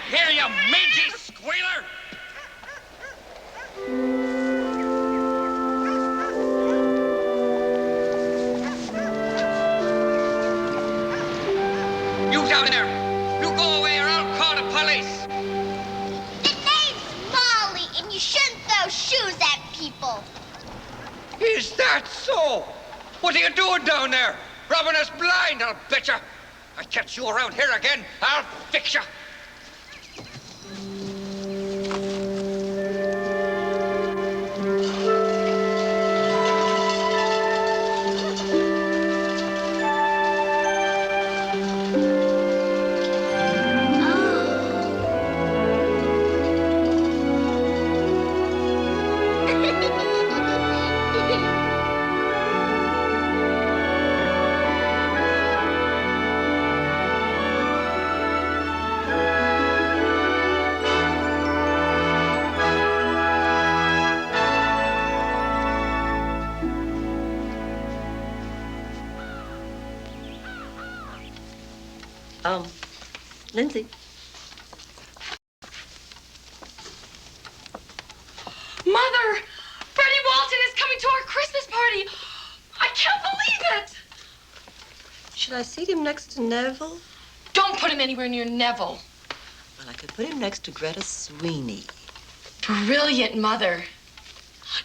Here, you mangy squealer! You down there! You go away or I'll call the police! The name's Molly, and you shouldn't throw shoes at people. Is that so? What are you doing down there? Robbing us blind, I'll bet you. I catch you around here again, I'll fix you. Lindsay. Mother! Freddie Walton is coming to our Christmas party! I can't believe it! Should I seat him next to Neville? Don't put him anywhere near Neville. Well, I could put him next to Greta Sweeney. Brilliant, Mother.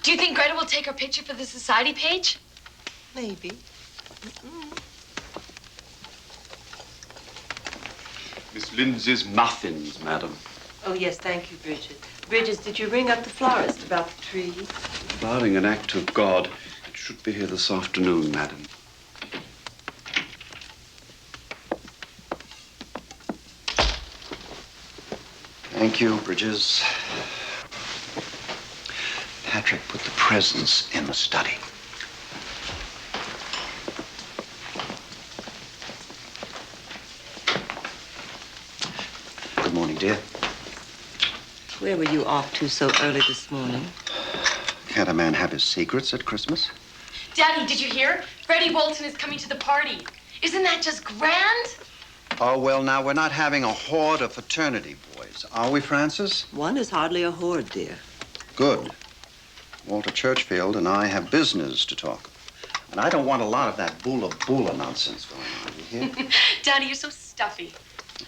Do you think Greta will take our picture for the society page? Maybe. Miss Lindsay's muffins, madam. Oh, yes, thank you, Bridget. Bridget, did you ring up the florist about the tree? Barring an act of God, it should be here this afternoon, madam. Thank you, Bridges. Patrick put the presents in the study. Good morning, dear. Where were you off to so early this morning? Can't a man have his secrets at Christmas? Daddy, did you hear? Freddie Walton is coming to the party. Isn't that just grand? Oh, well, now, we're not having a horde of fraternity boys, are we, Francis? One is hardly a horde, dear. Good. Walter Churchfield and I have business to talk about. And I don't want a lot of that boola nonsense going on, you hear? Daddy, you're so stuffy.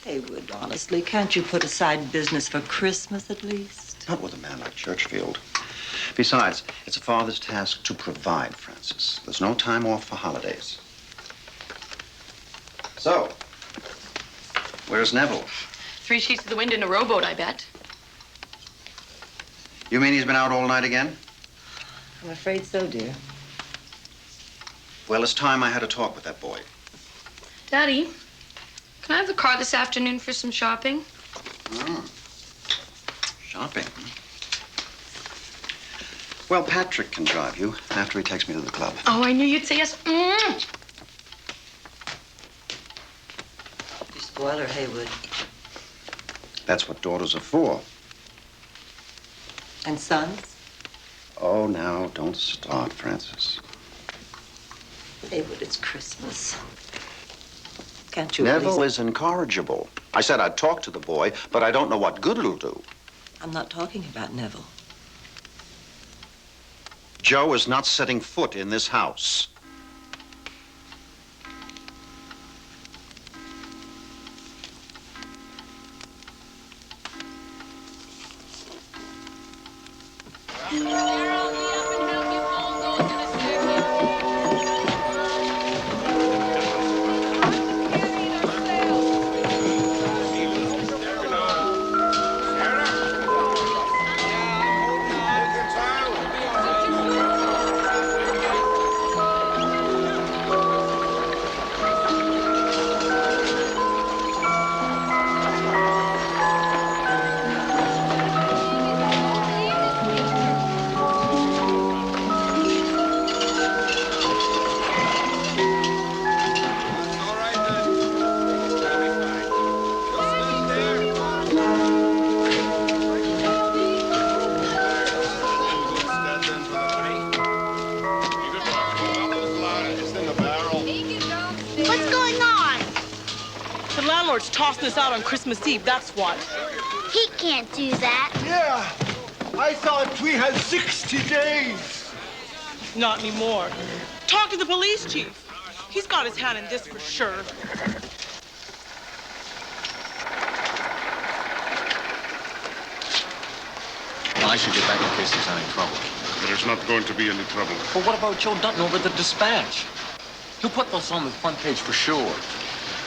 Haywood, honestly, can't you put aside business for Christmas at least? Not with a man like Churchfield. Besides, it's a father's task to provide, Francis. There's no time off for holidays. So, Where's Neville? 3 sheets of the wind in a rowboat, I bet. You mean he's been out all night again? I'm afraid so, dear. Well, it's time I had a talk with that boy. Daddy, can I have the car this afternoon for some shopping? Shopping? Well, Patrick can drive you after he takes me to the club. Oh, I knew you'd say yes. You spoil her, Haywood. That's what daughters are for. And sons? Oh, now, don't start, Francis. Haywood, it's Christmas. Can't you Neville is incorrigible. I said I'd talk to the boy, but I don't know what good it'll do. I'm not talking about Neville. Joe is not setting foot in this house. What's going on? The landlord's tossing us out on Christmas Eve, that's what. He can't do that. Yeah, I thought we had 60 days. Not anymore. Talk to the police chief. He's got his hand in this for sure. I should get back in case there's any trouble. There's not going to be any trouble. But what about Joe Dutton over at the Dispatch? He'll put this on the front page for sure.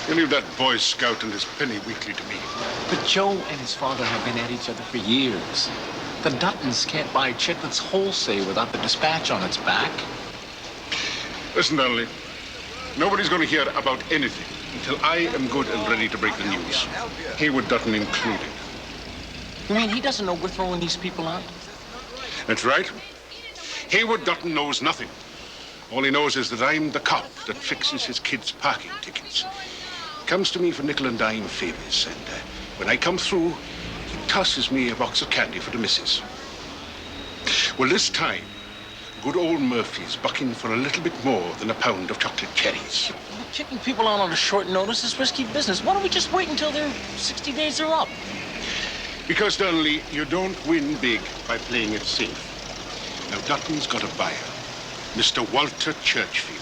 You leave that Boy Scout and his penny weekly to me. But Joe and his father have been at each other for years. The Duttons can't buy chiclets wholesale without the Dispatch on its back. Listen, Donnelly. Nobody's going to hear about anything until I am good and ready to break the news. Haywood Dutton included. You mean he doesn't know we're throwing these people out? That's right. Haywood Dutton knows nothing. All he knows is that I'm the cop that fixes his kids' parking tickets. Comes to me for nickel and dime favors, and when I come through, he tosses me a box of candy for the missus. Well, this time, good old Murphy's bucking for a little bit more than a pound of chocolate cherries. Kicking people out on a short notice is risky business. Why don't we just wait until their 60 days are up? Because, Donnelly, you don't win big by playing it safe. Now, Dutton's got a buyer, Mr. Walter Churchfield.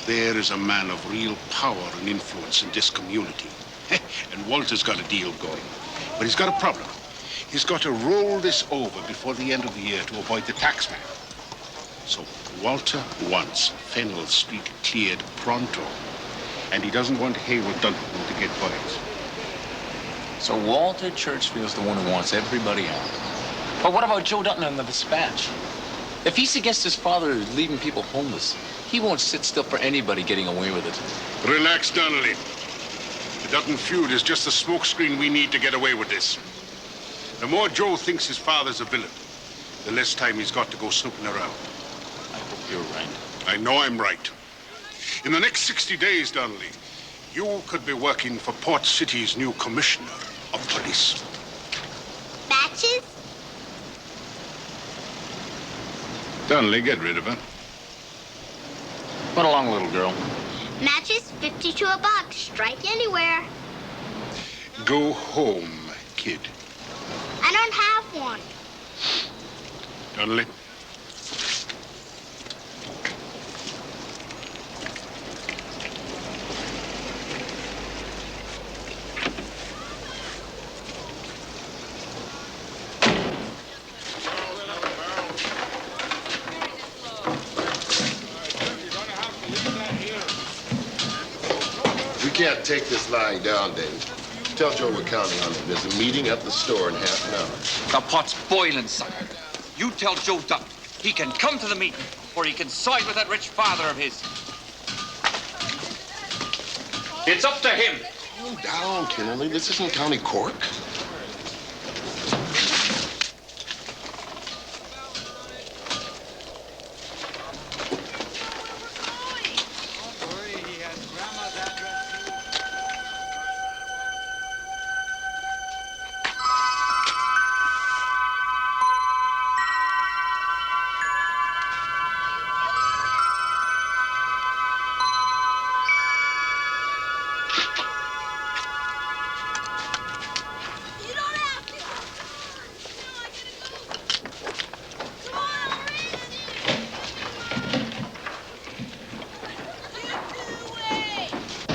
There is a man of real power and influence in this community. And Walter's got a deal going. But he's got a problem. He's got to roll this over before the end of the year to avoid the taxman. So Walter wants Fennell Street cleared pronto. And he doesn't want Haywood Dutton to get bodies. So Walter Churchfield's the one who wants everybody out. But what about Joe Dutton and the Dispatch? If he's against his father leaving people homeless, he won't sit still for anybody getting away with it. Relax, Donnelly. The Dutton feud is just the smokescreen we need to get away with this. The more Joe thinks his father's a villain, the less time he's got to go snooping around. I hope you're right. I know I'm right. In the next 60 days, Donnelly, you could be working for Port City's new commissioner of police. Matches? Donnelly, get rid of her. Run along, little girl. Matches, 52 a box. Strike anywhere. Go home, kid. I don't have one. Donnelly. We can't take this lying down, Dave. Tell Joe we're counting on him. There's a meeting at the store in half an hour. The pot's boiling, son. You tell Joe Dutton he can come to the meeting, or he can side with that rich father of his. It's up to him. Calm down, Kennelly. This isn't County Cork.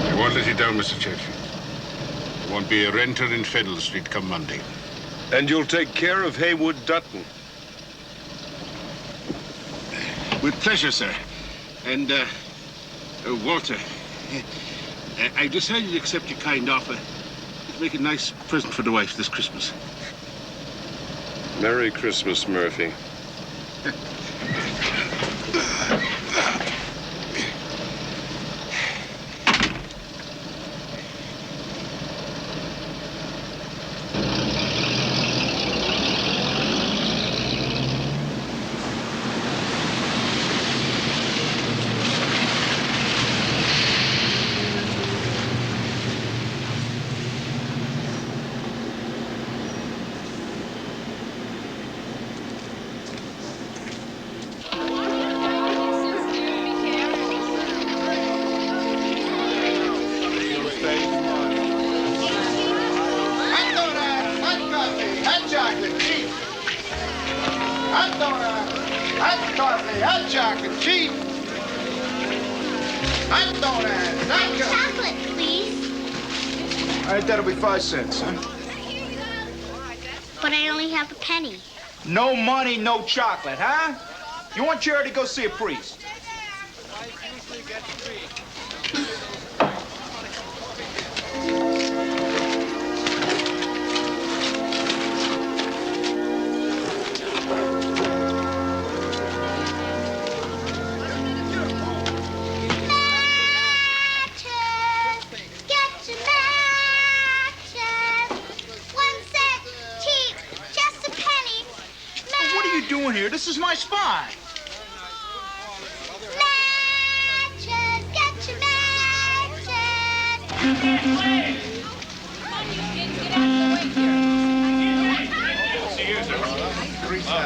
I won't let you down, Mr. Churchfield. There won't be a renter in Fennell Street come Monday. And you'll take care of Haywood Dutton. With pleasure, sir. And, Walter, I decided to accept your kind offer to make a nice present for the wife this Christmas. Merry Christmas, Murphy. Chocolate, please. All right, that'll be 5 cents, huh? But I only have a penny. No money, no chocolate, huh? You want Charity to go see a priest? This is my spot. Matches, get your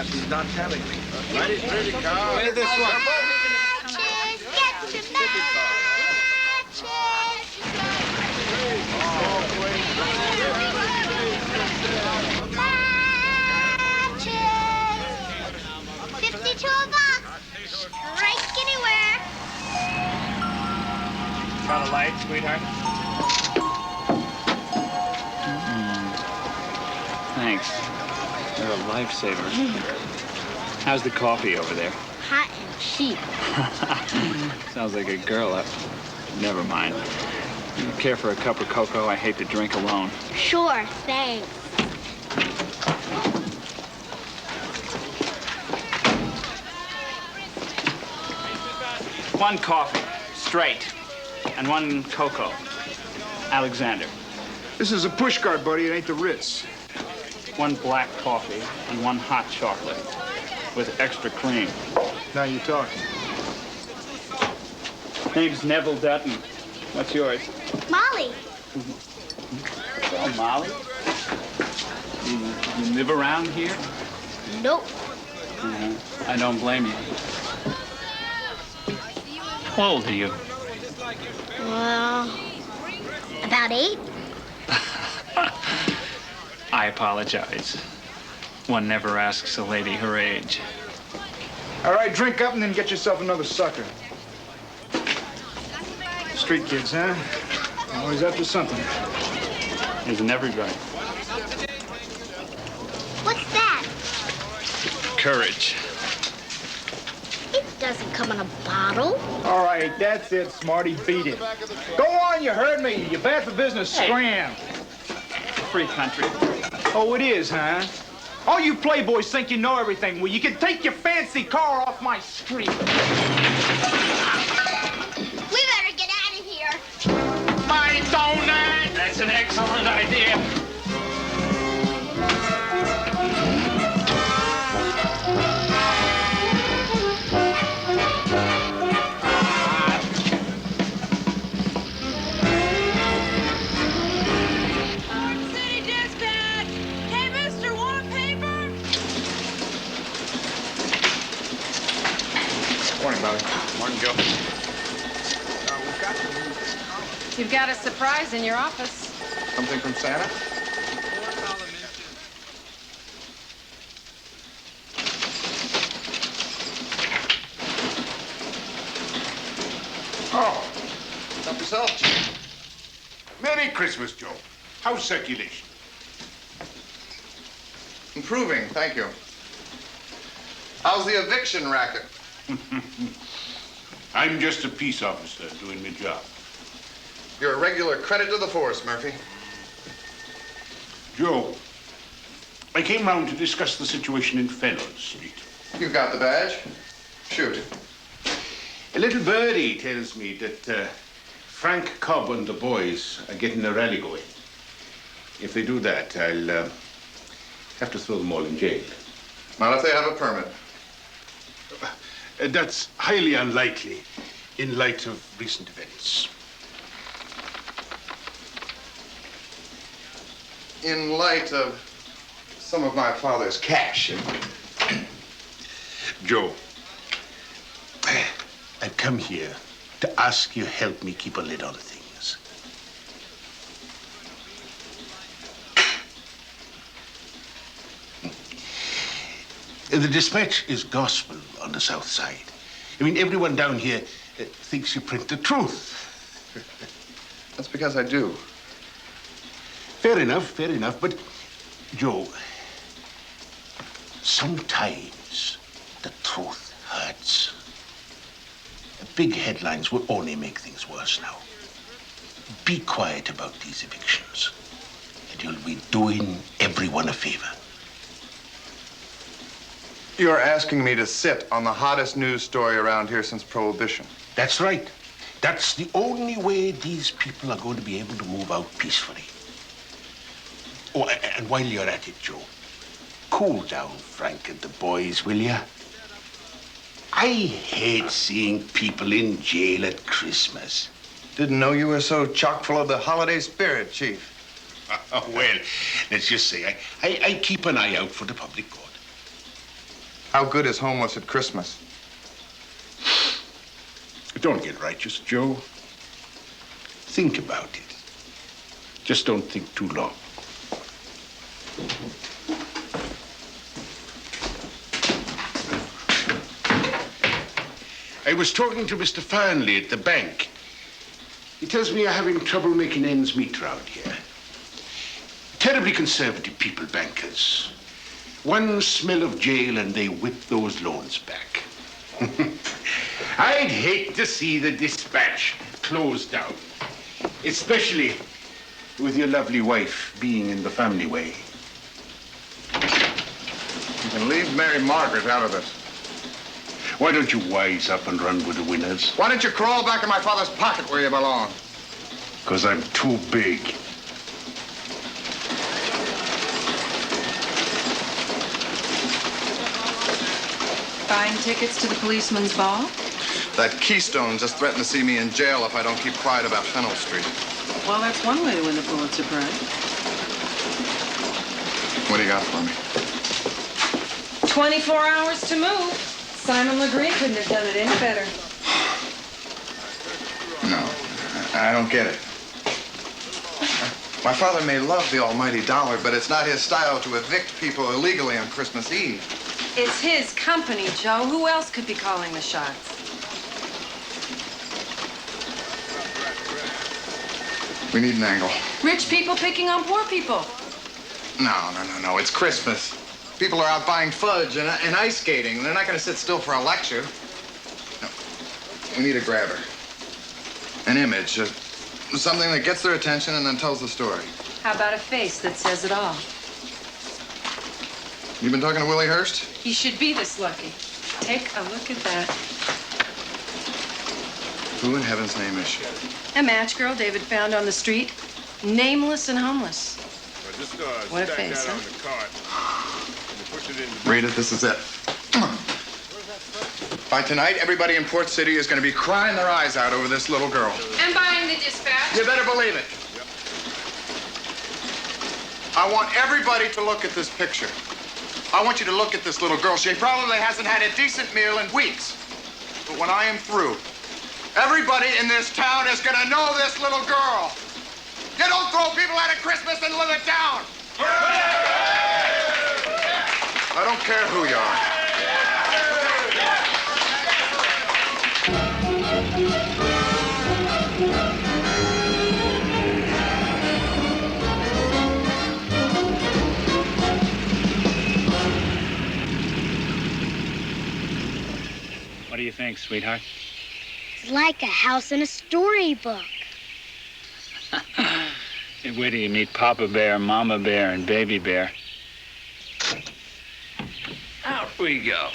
He's not telling me. Ready, car. Hey, this one. Matches, get your matches. $52 a box. Strike anywhere. Got a light, sweetheart? Thanks. You're a lifesaver. How's the coffee over there? Hot and cheap. Sounds like a girl. Never mind. You care for a cup of cocoa? I hate to drink alone. Sure, thanks. One coffee, straight, and one cocoa. Alexander. This is a push cart, buddy. It ain't the Ritz. One black coffee and one hot chocolate with extra cream. Now you're talking. Name's Neville Dutton. What's yours? Molly. Well, Molly? You live around here? Nope. I don't blame you. How old are you? Well, about 8. I apologize. One never asks a lady her age. All right, drink up and then get yourself another sucker. Street kids, huh? Always after something. Isn't everybody? What's that? Courage. It's doesn't come in a bottle. All right, that's it, Smarty. Beat it. Go on, you heard me. You're bad for business. Scram. Free country. Oh, it is, huh? All you playboys think you know everything. Well, you can take your fancy car off my street. We better get out of here. My donut! That's an excellent idea. Morning, Bobby. Morning, Joe. You've got a surprise in your office. Something from Santa? Oh, Help yourself. Merry Christmas, Joe. How's circulation? Improving, thank you. How's the eviction racket? I'm just a peace officer doing my job. You're a regular credit to the force, Murphy. Joe, I came round to discuss the situation in Fennell Street. You got the badge? Shoot. A little birdie tells me that Frank Cobb and the boys are getting a rally going. If they do that, I'll have to throw them all in jail. Not if they have a permit. That's highly unlikely in light of recent events. In light of some of my father's cash. Joe, I've come here to ask you help me keep a lid on things. The Dispatch is gospel on the South Side. I mean, everyone down here thinks you print the truth. That's because I do. Fair enough, but Joe, sometimes the truth hurts. Big headlines will only make things worse now. Be quiet about these evictions, and you'll be doing everyone a favor. You're asking me to sit on the hottest news story around here since Prohibition. That's right. That's the only way these people are going to be able to move out peacefully. Oh, and while you're at it, Joe, cool down, Frank and the boys, will ya? I hate seeing people in jail at Christmas. Didn't know you were so chock full of the holiday spirit, Chief. Well, let's just say I keep an eye out for the public good. How good is homeless at Christmas? Don't get righteous, Joe. Think about it. Just don't think too long. I was talking to Mr. Farnley at the bank. He tells me you're having trouble making ends meet around here. Terribly conservative people, bankers. One smell of jail and they whip those loans back. I'd hate to see the Dispatch closed down, especially with your lovely wife being in the family way. You can leave Mary Margaret out of this. Why don't you wise up and run with the winners? Why don't you crawl back in my father's pocket where you belong? Because I'm too big. Buying tickets to the policeman's ball? That Keystone just threatened to see me in jail if I don't keep quiet about Fennell Street. Well, that's one way to win the Pulitzer Prize. What do you got for me? 24 hours to move. Simon LeGree couldn't have done it any better. No, I don't get it. My father may love the almighty dollar, but it's not his style to evict people illegally on Christmas Eve. It's his company, Joe. Who else could be calling the shots? We need an angle. Rich people picking on poor people. No. It's Christmas. People are out buying fudge and ice skating. They're not going to sit still for a lecture. We need a grabber. An image, something that gets their attention and then tells the story. How about a face that says it all? You been talking to Willie Hurst? He should be this lucky. Take a look at that. Who in heaven's name is she? A match girl David found on the street. Nameless and homeless. What a face, huh? Read it, this is it. By tonight, everybody in Port City is going to be crying their eyes out over this little girl. And buying the dispatch. You better believe it. I want everybody to look at this picture. I want you to look at this little girl. She probably hasn't had a decent meal in weeks. But when I am through, everybody in this town is going to know this little girl. You don't throw people out at Christmas and live it down. I don't care who you are. What do you think, sweetheart? It's like a house in a storybook. Wait till you meet Papa Bear, Mama Bear, and Baby Bear. Out we go.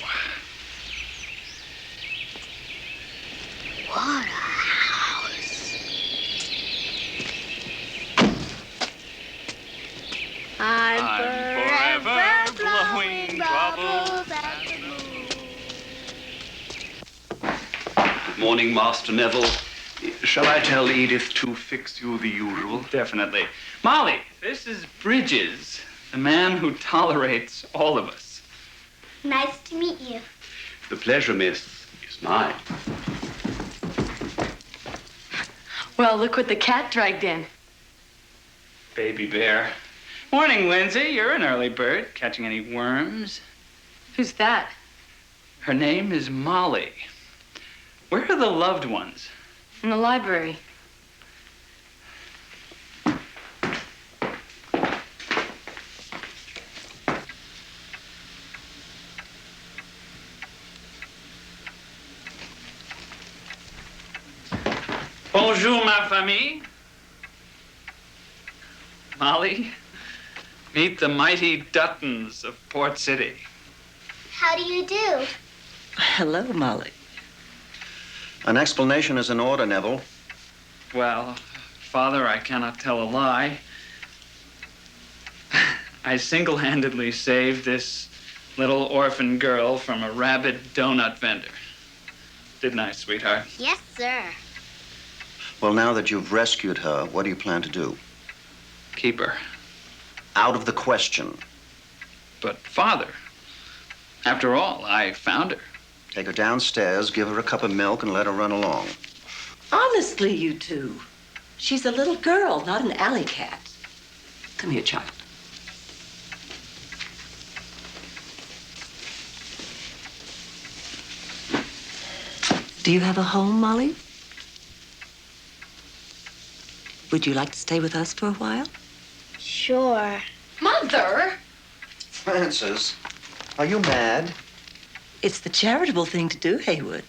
What a house. I'm forever blowing bubbles at the moon. Good morning, Master Neville. Shall I tell Edith to fix you the usual? Definitely. Molly, this is Bridges, the man who tolerates all of us. Nice to meet you. The pleasure, miss, is mine. Well, look what the cat dragged in. Baby Bear. Morning, Lindsay. You're an early bird. Catching any worms? Who's that? Her name is Molly. Where are the loved ones? In the library. Bonjour, ma famille. Molly, meet the mighty Duttons of Port City. How do you do? Hello, Molly. An explanation is in order, Neville. Well, Father, I cannot tell a lie. I single-handedly saved this little orphan girl from a rabid donut vendor. Didn't I, sweetheart? Yes, sir. Well, now that you've rescued her, what do you plan to do? Keep her. Out of the question. But, Father, after all, I found her. Take her downstairs, give her a cup of milk, and let her run along. Honestly, you two. She's a little girl, not an alley cat. Come here, child. Do you have a home, Molly? Would you like to stay with us for a while? Sure. Mother! Frances, are you mad? It's the charitable thing to do, Haywood.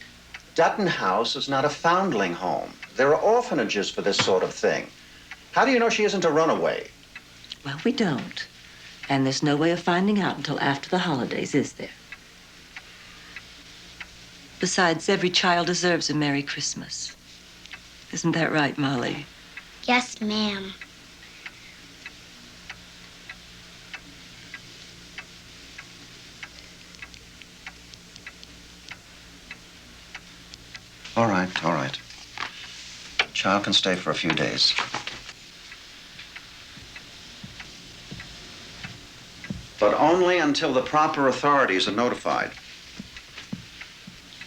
Dutton House is not a foundling home. There are orphanages for this sort of thing. How do you know she isn't a runaway? Well, we don't. And there's no way of finding out until after the holidays, is there? Besides, every child deserves a Merry Christmas. Isn't that right, Molly? Yes, ma'am. All right, all right. Child can stay for a few days. But only until the proper authorities are notified.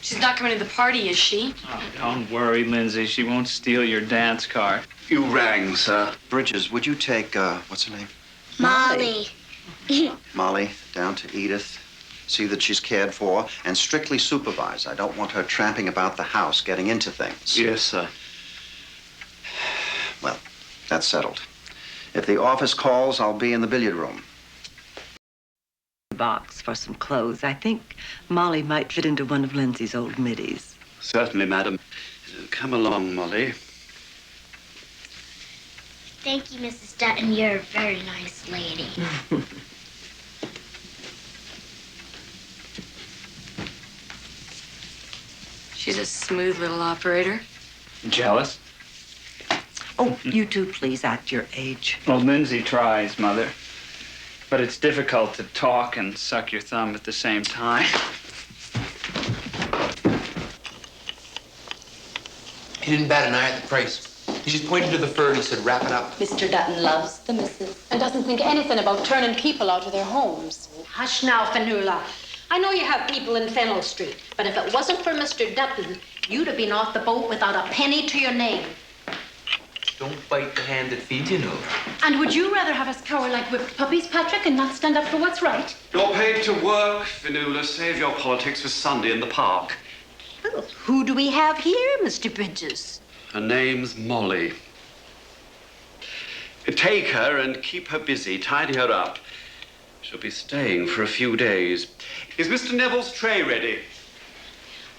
She's not coming to the party, is she? Oh, don't worry, Lindsay. She won't steal your dance card. You rang, sir. Bridges, would you take, what's her name? Molly. Molly, down to Edith. See that she's cared for, and strictly supervise. I don't want her tramping about the house, getting into things. Yes, sir. Well, that's settled. If the office calls, I'll be in the billiard room. Box for some clothes. I think Molly might fit into one of Lindsay's old middies. Certainly, madam. Come along, Molly. Thank you, Mrs. Dutton. You're a very nice lady. She's a smooth little operator. Jealous? Oh, you two please act your age. Well, Lindsay tries, Mother. But it's difficult to talk and suck your thumb at the same time. He didn't bat an eye at the price. He just pointed to the fur and he said, wrap it up. Mr. Dutton loves the missus. And doesn't think anything about turning people out of their homes. Hush now, Fanula. I know you have people in Fennel Street, but if it wasn't for Mr. Dutton, you'd have been off the boat without a penny to your name. Don't bite the hand that feeds you, no. And would you rather have us cower like whipped puppies, Patrick, and not stand up for what's right? You're paid to work, Fionnuala. Save your politics for Sunday in the park. Well, who do we have here, Mr. Bridges? Her name's Molly. Take her and keep her busy. Tidy her up. She'll be staying for a few days. Is Mr. Neville's tray ready?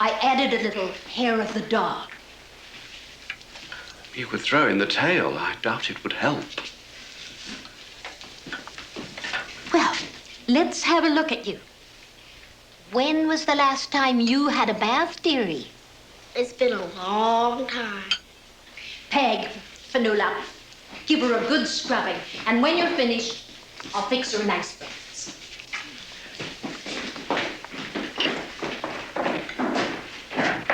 I added a little hair of the dog. You could throw in the tail. I doubt it would help. Well, let's have a look at you. When was the last time you had a bath, dearie? It's been a long time. Peg, Fanula, give her a good scrubbing. And when you're finished, I'll fix her a nice bath.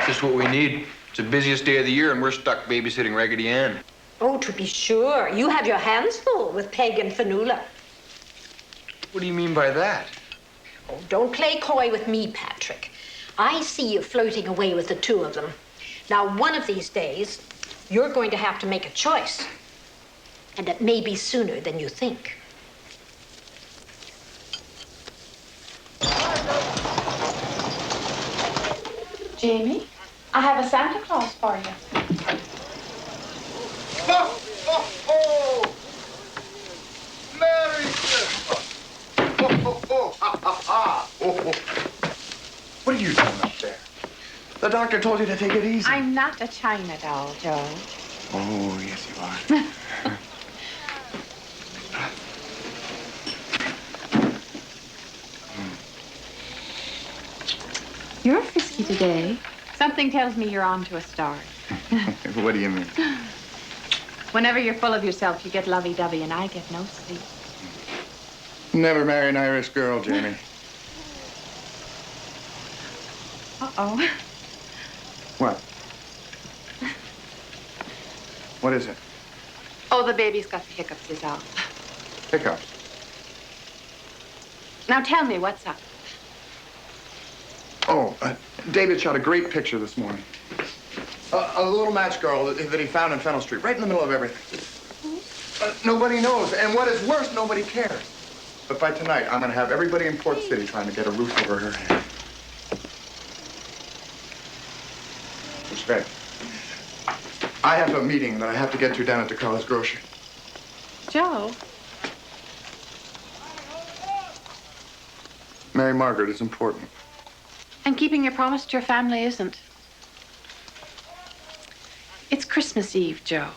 Just what we need. It's the busiest day of the year and we're stuck babysitting Raggedy Ann. Oh, to be sure. You have your hands full with Peg and Fanula. What do you mean by that? Oh, don't play coy with me, Patrick. I see you flirting away with the two of them. Now, one of these days, you're going to have to make a choice. And it may be sooner than you think. Jamie, I have a Santa Claus for you. Oh, oh, oh! Merry Christmas! Oh, oh, oh, ha, ha, ha! Oh, oh. What are you doing up there? The doctor told you to take it easy. I'm not a China doll, Joe. Oh, yes, you are. You're frisky today. Something tells me you're on to a start. What do you mean? Whenever you're full of yourself, you get lovey-dovey, and I get no sleep. Never marry an Irish girl, Jamie. Uh-oh. What? What is it? Oh, the baby's got the hiccups, is all. Hiccups. Now tell me, what's up? Oh, David shot a great picture this morning. A little match girl that he found in Fennel Street, right in the middle of everything. Nobody knows, and what is worse, nobody cares. But by tonight, I'm going to have everybody in Port City trying to get a roof over her head. What's great? I have a meeting that I have to get to down at DeCarlo's grocery. Joe? Mary Margaret is important. And keeping your promise to your family isn't. It's Christmas Eve, Joe.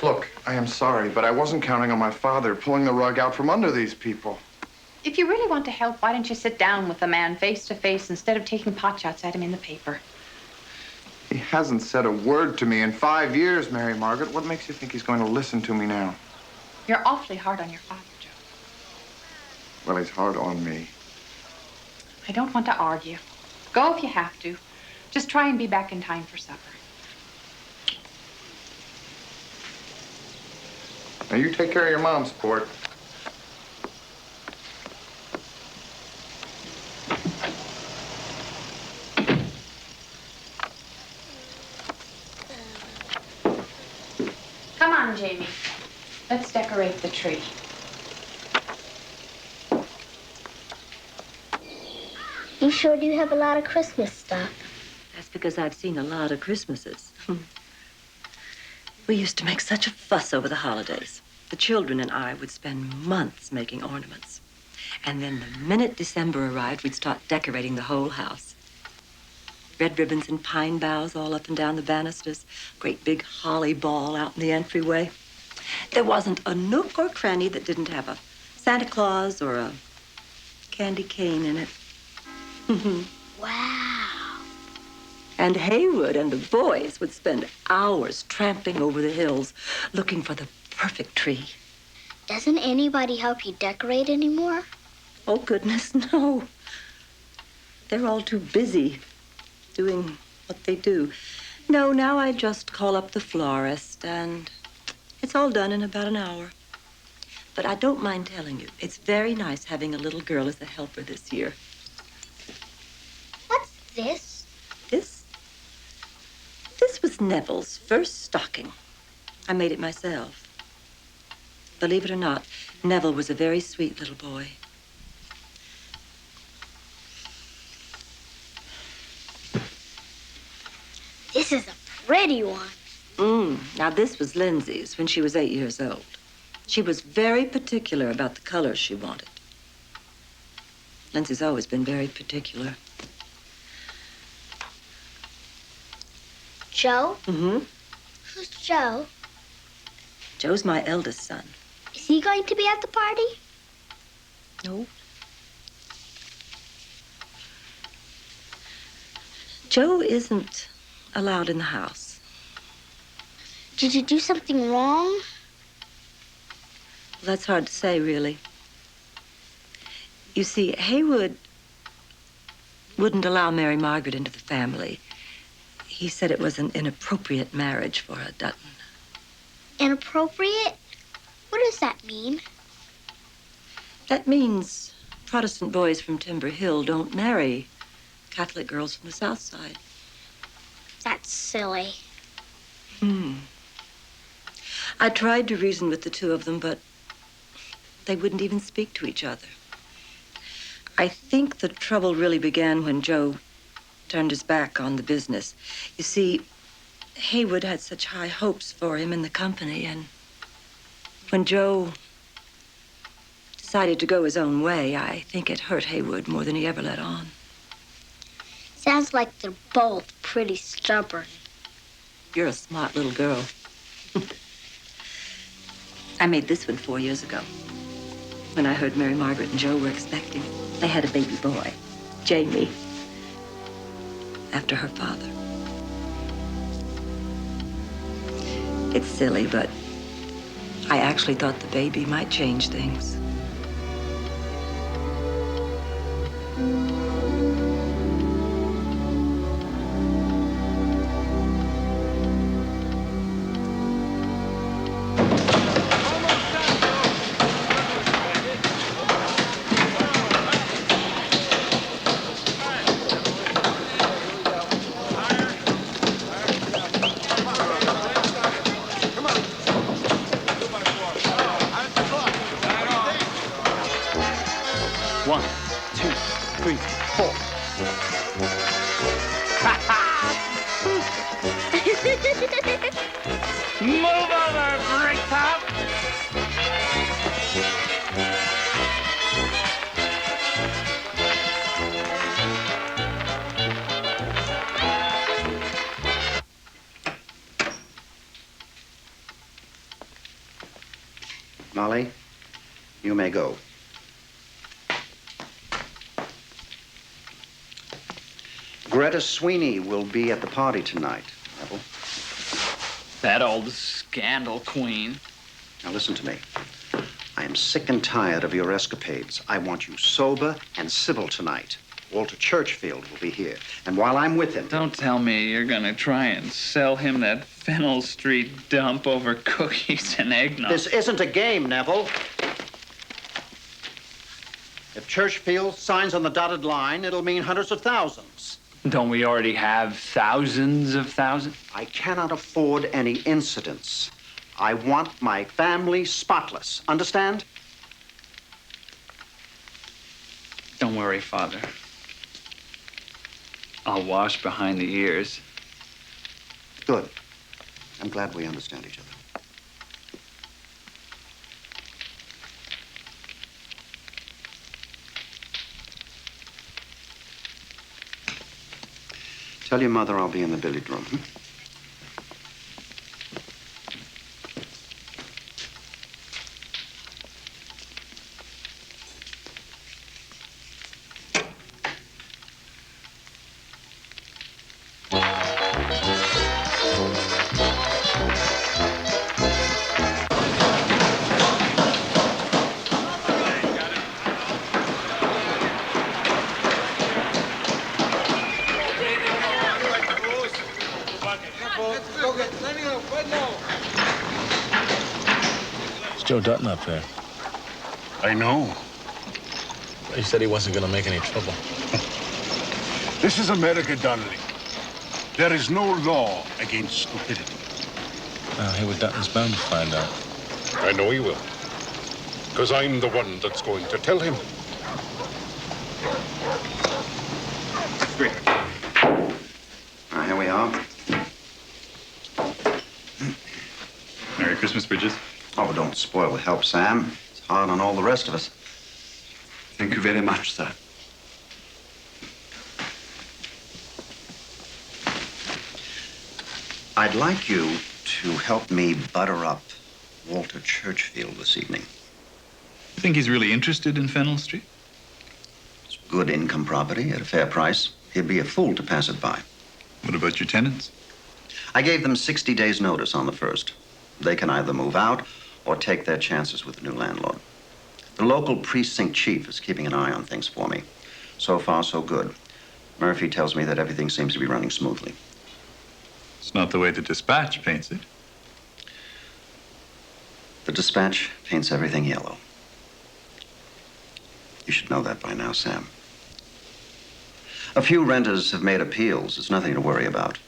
Look, I am sorry, but I wasn't counting on my father pulling the rug out from under these people. If you really want to help, why don't you sit down with the man face to face instead of taking potshots at him in the paper? He hasn't said a word to me in 5 years, Mary Margaret. What makes you think he's going to listen to me now? You're awfully hard on your father, Joe. Well, he's hard on me. I don't want to argue. Go if you have to. Just try and be back in time for supper. Now, you take care of your mom, sport. Come on, Jamie. Let's decorate the tree. You sure do have a lot of Christmas stuff. That's because I've seen a lot of Christmases. We used to make such a fuss over the holidays. The children and I would spend months making ornaments. And then the minute December arrived, we'd start decorating the whole house. Red ribbons and pine boughs all up and down the banisters. Great big holly ball out in the entryway. There wasn't a nook or cranny that didn't have a Santa Claus or a candy cane in it. Wow. And Haywood and the boys would spend hours tramping over the hills looking for the perfect tree. Doesn't anybody help you decorate anymore? Oh, goodness, no. They're all too busy doing what they do. No, now I just call up the florist, and it's all done in about an hour. But I don't mind telling you, it's very nice having a little girl as a helper this year. What's this? This was Neville's first stocking. I made it myself. Believe it or not, Neville was a very sweet little boy. This is a pretty one. Now, this was Lindsay's when she was 8 years old. She was very particular about the colors she wanted. Lindsay's always been very particular. Joe? Mm-hmm. Who's Joe? Joe's my eldest son. Is he going to be at the party? No. Joe isn't allowed in the house. Did you do something wrong? Well, that's hard to say, really. You see, Haywood wouldn't allow Mary Margaret into the family. He said it was an inappropriate marriage for a Dutton. Inappropriate? What does that mean? That means Protestant boys from Timber Hill don't marry Catholic girls from the South Side. That's silly. I tried to reason with the two of them, but they wouldn't even speak to each other. I think the trouble really began when Joe turned his back on the business. You see, Haywood had such high hopes for him in the company, and when Joe decided to go his own way, I think it hurt Haywood more than he ever let on. Sounds like they're both pretty stubborn. You're a smart little girl. I made this one 4 years ago. When I heard Mary Margaret and Joe were expecting, they had a baby boy, Jamie, after her father. It's silly, but I actually thought the baby might change things. Move over, Bricktop! Molly, you may go. Greta Sweeney will be at the party tonight, Neville. That old scandal queen. Now listen to me. I am sick and tired of your escapades. I want you sober and civil tonight. Walter Churchfield will be here. And while I'm with him... Don't tell me you're gonna try and sell him that Fennel Street dump over cookies and eggnog. This isn't a game, Neville. If Churchfield signs on the dotted line, it'll mean hundreds of thousands. Don't we already have thousands of thousands? I cannot afford any incidents. I want my family spotless. Understand? Don't worry, Father. I'll wash behind the ears. Good. I'm glad we understand each other. Tell your mother I'll be in the billiard room. It's Joe Dutton up there. I know. He said he wasn't going to make any trouble. This is America, Donnelly. There is no law against stupidity. Hayward Dutton's bound to find out. I know he will. Because I'm the one that's going to tell him. Great. Here we are. Merry Christmas, Bridges. Oh, but don't spoil the help, Sam. It's hard on all the rest of us. Thank you very much, sir. I'd like you to help me butter up Walter Churchfield this evening. You think he's really interested in Fennell Street? It's good income property at a fair price. He'd be a fool to pass it by. What about your tenants? I gave them 60 days' notice on the 1st. They can either move out or take their chances with the new landlord. The local precinct chief is keeping an eye on things for me. So far, so good. Murphy tells me that everything seems to be running smoothly. It's not the way the Dispatch paints it. The Dispatch paints everything yellow. You should know that by now, Sam. A few renters have made appeals. It's nothing to worry about.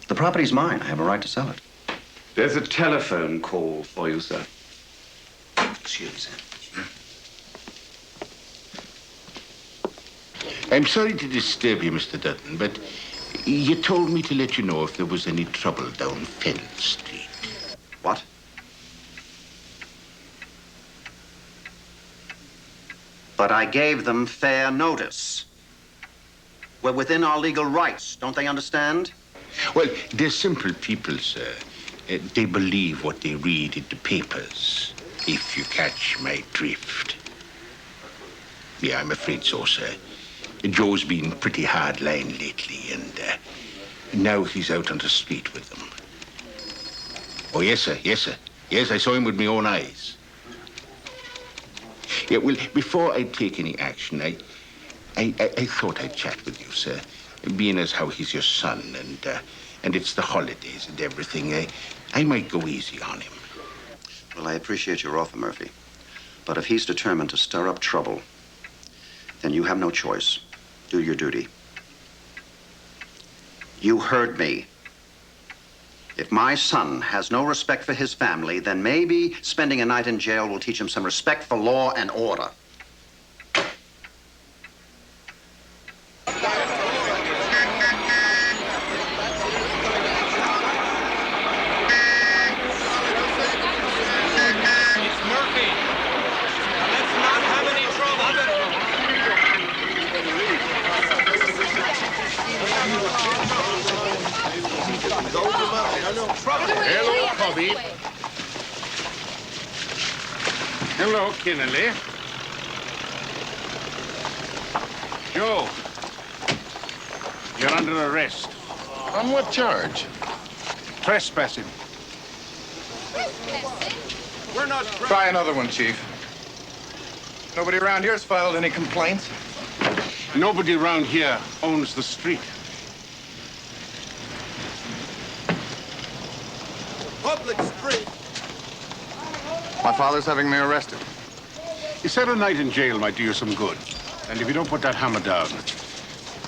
The property's mine. I have a right to sell it. There's a telephone call for you, sir. Excuse me, Sam. I'm sorry to disturb you, Mr. Dutton, but you told me to let you know if there was any trouble down Fennell Street. What? But I gave them fair notice. We're within our legal rights. Don't they understand? Well, they're simple people, sir. They believe what they read in the papers, if you catch my drift. Yeah, I'm afraid so, sir. Joe's been pretty hard line lately, and now he's out on the street with them. Oh, yes, sir, yes, sir. Yes, I saw him with my own eyes. Yeah, well, before I take any action, I thought I'd chat with you, sir. Being as how he's your son, and it's the holidays and everything, I might go easy on him. Well, I appreciate your offer, Murphy. But if he's determined to stir up trouble, then you have no choice. Do your duty. You heard me. If my son has no respect for his family, then maybe spending a night in jail will teach him some respect for law and order. Hello, Cobby. Hello, Kennelly. Joe, you're under arrest. On what charge? Trespassing. We're not... Try another one, Chief. Nobody around here's filed any complaints. Nobody around here owns the street. Public street. My father's having me arrested. He said a night in jail might do you some good. And if you don't put that hammer down,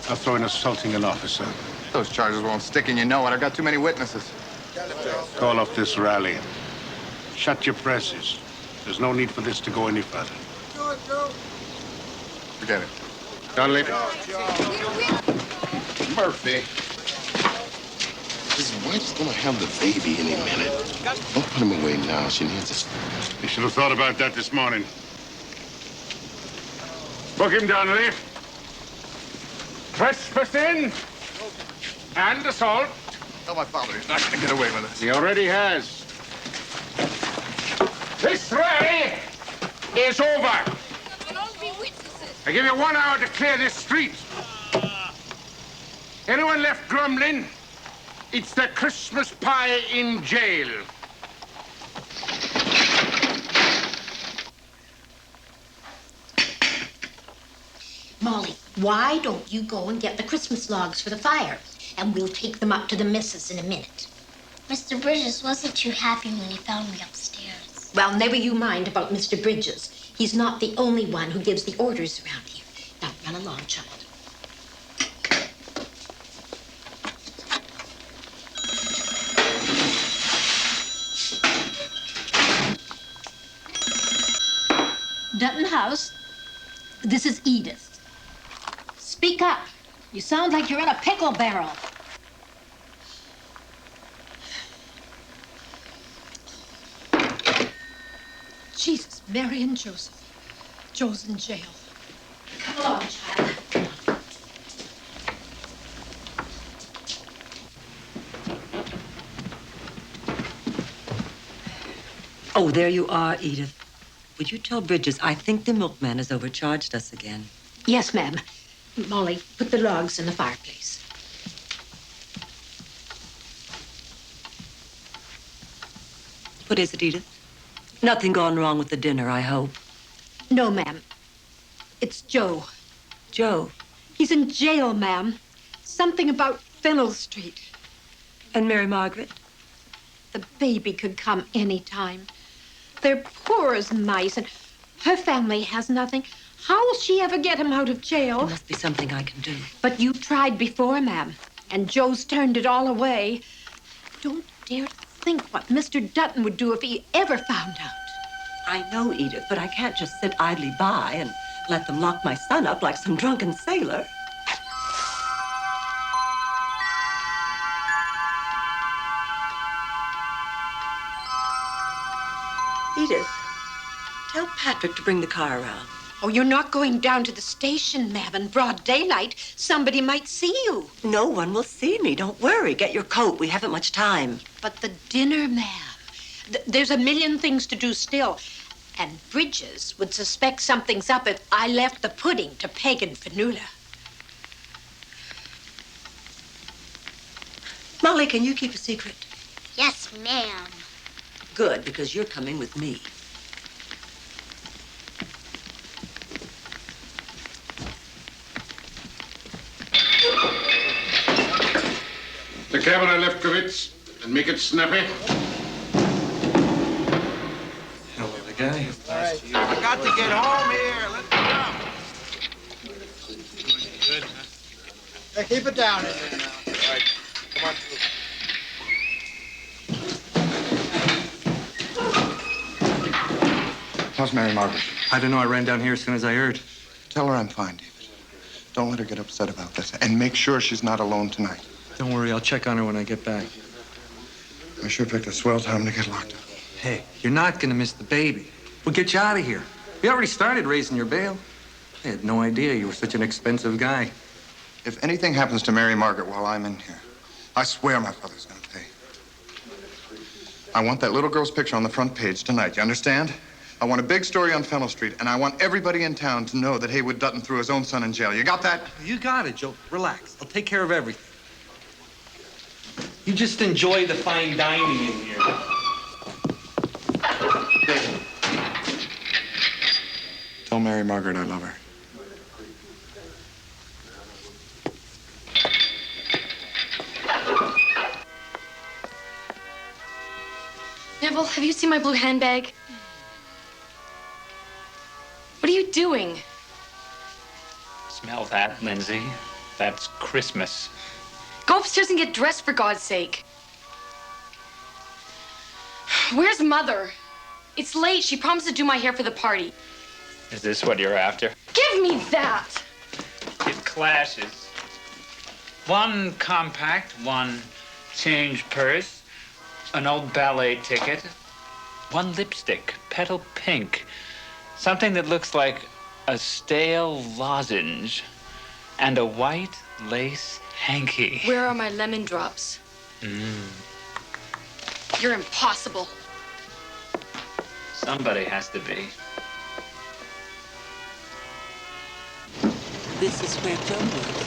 I'll throw in assaulting an officer. Those charges won't stick, and you know it. I've got too many witnesses. Call off this rally. Shut your presses. There's no need for this to go any further. Forget it. Donnelly. Murphy. His wife's gonna have the baby any minute. Don't put him away now. She needs us. You should have thought about that this morning. Book him, Donnelly. Trespassing. And assault. Tell my father he's not going to get away with this. He already has. This rally is over. I give you 1 hour to clear this street. Anyone left grumbling? It's the Christmas pie in jail. Molly, why don't you go and get the Christmas logs for the fire? And we'll take them up to the missus in a minute. Mr. Bridges wasn't too happy when he found me upstairs. Well, never you mind about Mr. Bridges. He's not the only one who gives the orders around here. Now, run along, child. Dutton House, this is Edith. Speak up. You sound like you're in a pickle barrel. Jesus, Mary and Joseph. Joe's in jail. Come along, child. Oh, there you are, Edith. Would you tell Bridges I think the milkman has overcharged us again? Yes, ma'am. Molly, put the logs in the fireplace. What is it, Edith? Nothing gone wrong with the dinner, I hope. No, ma'am. It's Joe. Joe? He's in jail, ma'am. Something about Fennel Street. And Mary Margaret? The baby could come any time. They're poor as mice, and her family has nothing. How will she ever get him out of jail? There must be something I can do. But you tried before, ma'am, and Joe's turned it all away. Don't dare to think what Mr. Dutton would do if he ever found out. I know, Edith, but I can't just sit idly by and let them lock my son up like some drunken sailor. Edith, tell Patrick to bring the car around. Oh, you're not going down to the station, ma'am, in broad daylight. Somebody might see you. No one will see me. Don't worry. Get your coat. We haven't much time. But the dinner, ma'am. There's a million things to do still. And Bridges would suspect something's up if I left the pudding to Peg and Fenula. Molly, can you keep a secret? Yes, ma'am. Good, because you're coming with me. The camera, Lefkowitz, and make it snappy. Hello, the guy. All right. I got to get home here. Let's go. Good, huh? Hey, keep it down in there now. All right. Come on through. How's Mary Margaret? I don't know. I ran down here as soon as I heard. Tell her I'm fine, David. Don't let her get upset about this. And make sure she's not alone tonight. Don't worry. I'll check on her when I get back. I sure picked a swell time to get locked up. Hey, you're not going to miss the baby. We'll get you out of here. We already started raising your bail. I had no idea you were such an expensive guy. If anything happens to Mary Margaret while I'm in here, I swear my father's going to pay. I want that little girl's picture on the front page tonight. You understand? I want a big story on Fennel Street, and I want everybody in town to know that Haywood Dutton threw his own son in jail. You got that? You got it, Joe. Relax. I'll take care of everything. You just enjoy the fine dining in here. Tell Mary Margaret I love her. Neville, have you seen my blue handbag? What are you doing? Smell that, Lindsay? That's Christmas. Go upstairs and get dressed, for God's sake. Where's Mother? It's late. She promised to do my hair for the party. Is this what you're after? Give me that! It clashes. One compact, one change purse, an old ballet ticket, one lipstick, petal pink, something that looks like a stale lozenge, and a white lace Hanky. Where are my lemon drops? You're impossible. Somebody has to be. This is where Joe lives.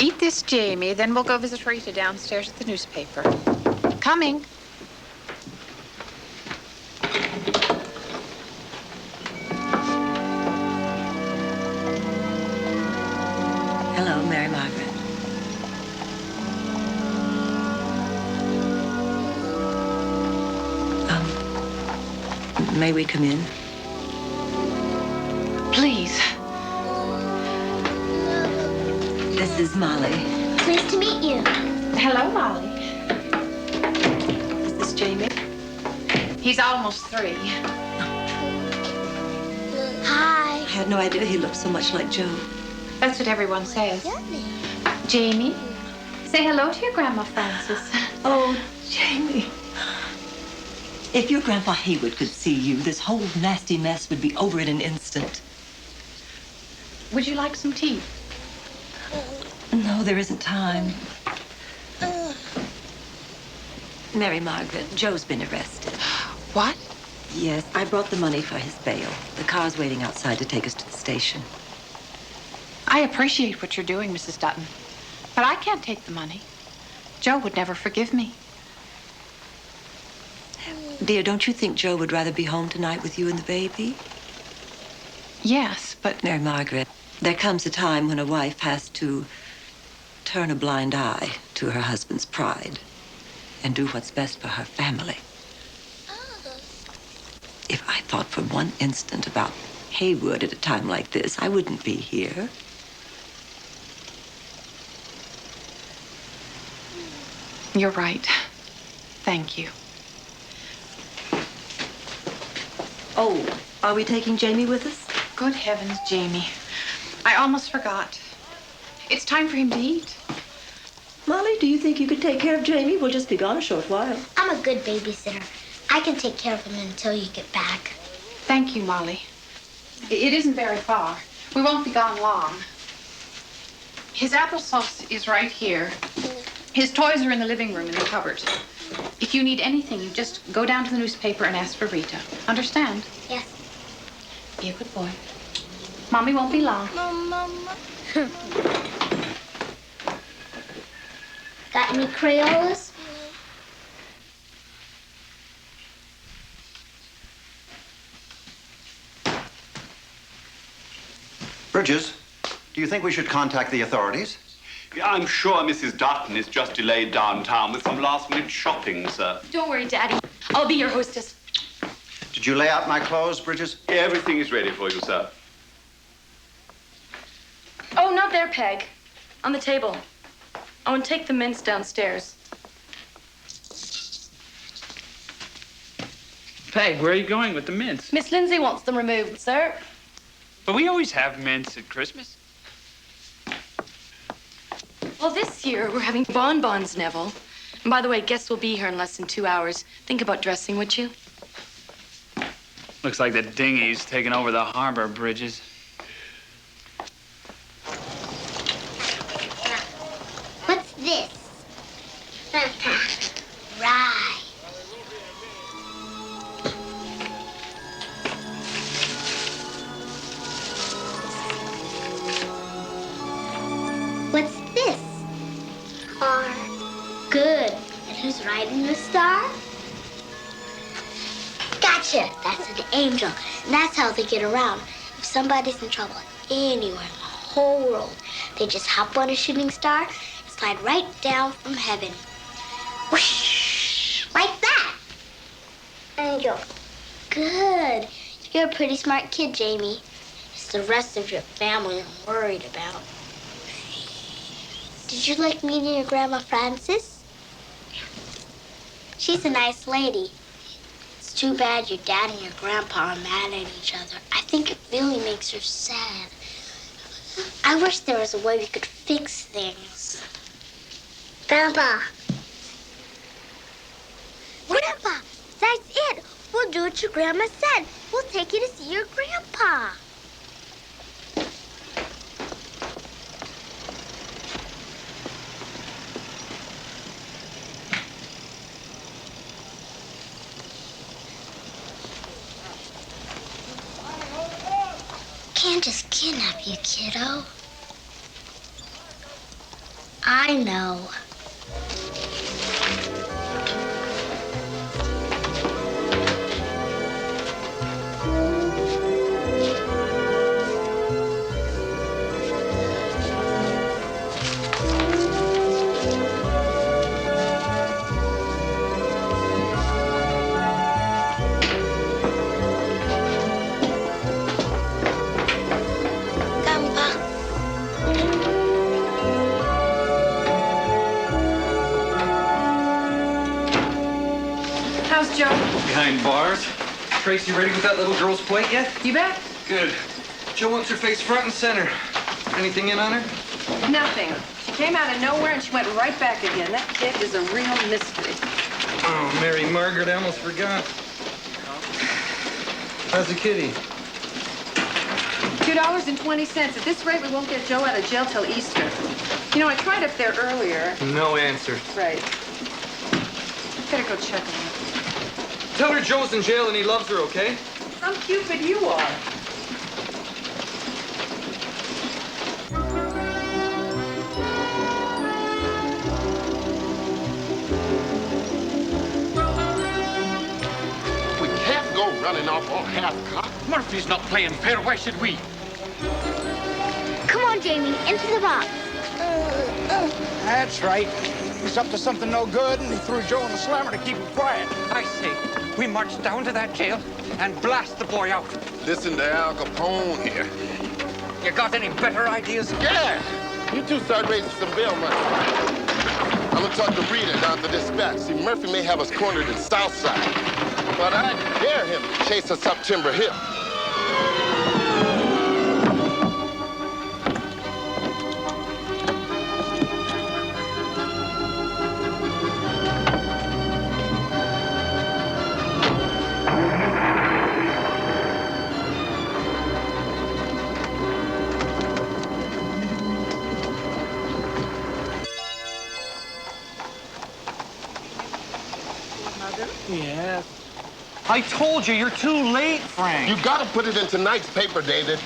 Eat this, Jamie, then we'll go visit Rita downstairs at the newspaper. Coming. Hello, Mary Margaret. May we come in? Please. This is Molly. Pleased to meet you. Hello, Molly. Is this Jamie? He's almost 3. Hi. I had no idea he looked so much like Joe. That's what everyone says. Jamie, say hello to your Grandma Frances. Oh, Jamie. If your Grandpa Haywood could see you, this whole nasty mess would be over in an instant. Would you like some tea? No, there isn't time. Mary Margaret, Joe's been arrested. What? Yes, I brought the money for his bail. The car's waiting outside to take us to the station. I appreciate what you're doing, Mrs. Dutton, but I can't take the money. Joe would never forgive me. Dear, don't you think Joe would rather be home tonight with you and the baby? Yes, but... Mary Margaret, there comes a time when a wife has to turn a blind eye to her husband's pride and do what's best for her family. If I thought for one instant about Haywood at a time like this, I wouldn't be here. You're right. Thank you. Oh, are we taking Jamie with us? Good heavens, Jamie. I almost forgot. It's time for him to eat. Molly, do you think you could take care of Jamie? We'll just be gone a short while. I'm a good babysitter. I can take care of him until you get back. Thank you, Molly. It isn't very far. We won't be gone long. His applesauce is right here. His toys are in the living room in the cupboard. If you need anything, you just go down to the newspaper and ask for Rita. Understand? Yes. Be a good boy. Mommy won't be long. Mama. Got any Crayolas? Bridges, do you think we should contact the authorities? I'm sure Mrs. Dutton is just delayed downtown with some last-minute shopping, sir. Don't worry, Daddy. I'll be your hostess. Did you lay out my clothes, Bridges? Everything is ready for you, sir. Oh, not there, Peg. On the table. Oh, and take the mints downstairs. Peg, where are you going with the mints? Miss Lindsay wants them removed, sir. But we always have mints at Christmas. Well, this year we're having bonbons, Neville. And by the way, guests will be here in less than 2 hours. Think about dressing, would you? Looks like the dinghy's taking over the harbor, Bridges. What's this? Right. What's this? Car. Good. And who's riding the star? Gotcha. That's an angel. And that's how they get around. If somebody's in trouble anywhere in the whole world, they just hop on a shooting star and slide right down from heaven. Whoosh! Like that. Angel. Good. You're a pretty smart kid, Jamie. It's the rest of your family I'm worried about. Did you like meeting your Grandma Frances? She's a nice lady. It's too bad your dad and your grandpa are mad at each other. I think it really makes her sad. I wish there was a way we could fix things. Grandpa. Grandpa, that's it. We'll do what your grandma said. We'll take you to see your grandpa. Can't just kidnap you, kiddo. I know. How's Joe? Behind bars. Tracy ready with that little girl's plate yet? You bet. Good. Joe wants her face front and center. Anything in on her? Nothing. She came out of nowhere and she went right back again. That kid is a real mystery. Oh, Mary Margaret, I almost forgot. How's the kitty? $2.20. At this rate, we won't get Joe out of jail till Easter. You know, I tried up there earlier. No answer. Right. Better go check him out. Tell her Joe's in jail and he loves her, okay? Some Cupid you are. We can't go running off all half-cocked. Murphy's not playing fair. Why should we? Come on, Jamie, into the box. That's right. He's up to something no good, and he threw Joe in the slammer to keep him quiet. I say, we march down to that jail and blast the boy out. Listen to Al Capone here. You got any better ideas? Yeah! You two start raising some bail money. I'm gonna talk to Rita down at the dispatch. See, Murphy may have us cornered in Southside, but I dare him to chase us up Timber Hill. Yeah. I told you, you're too late, Frank. You gotta put it in tonight's paper, David.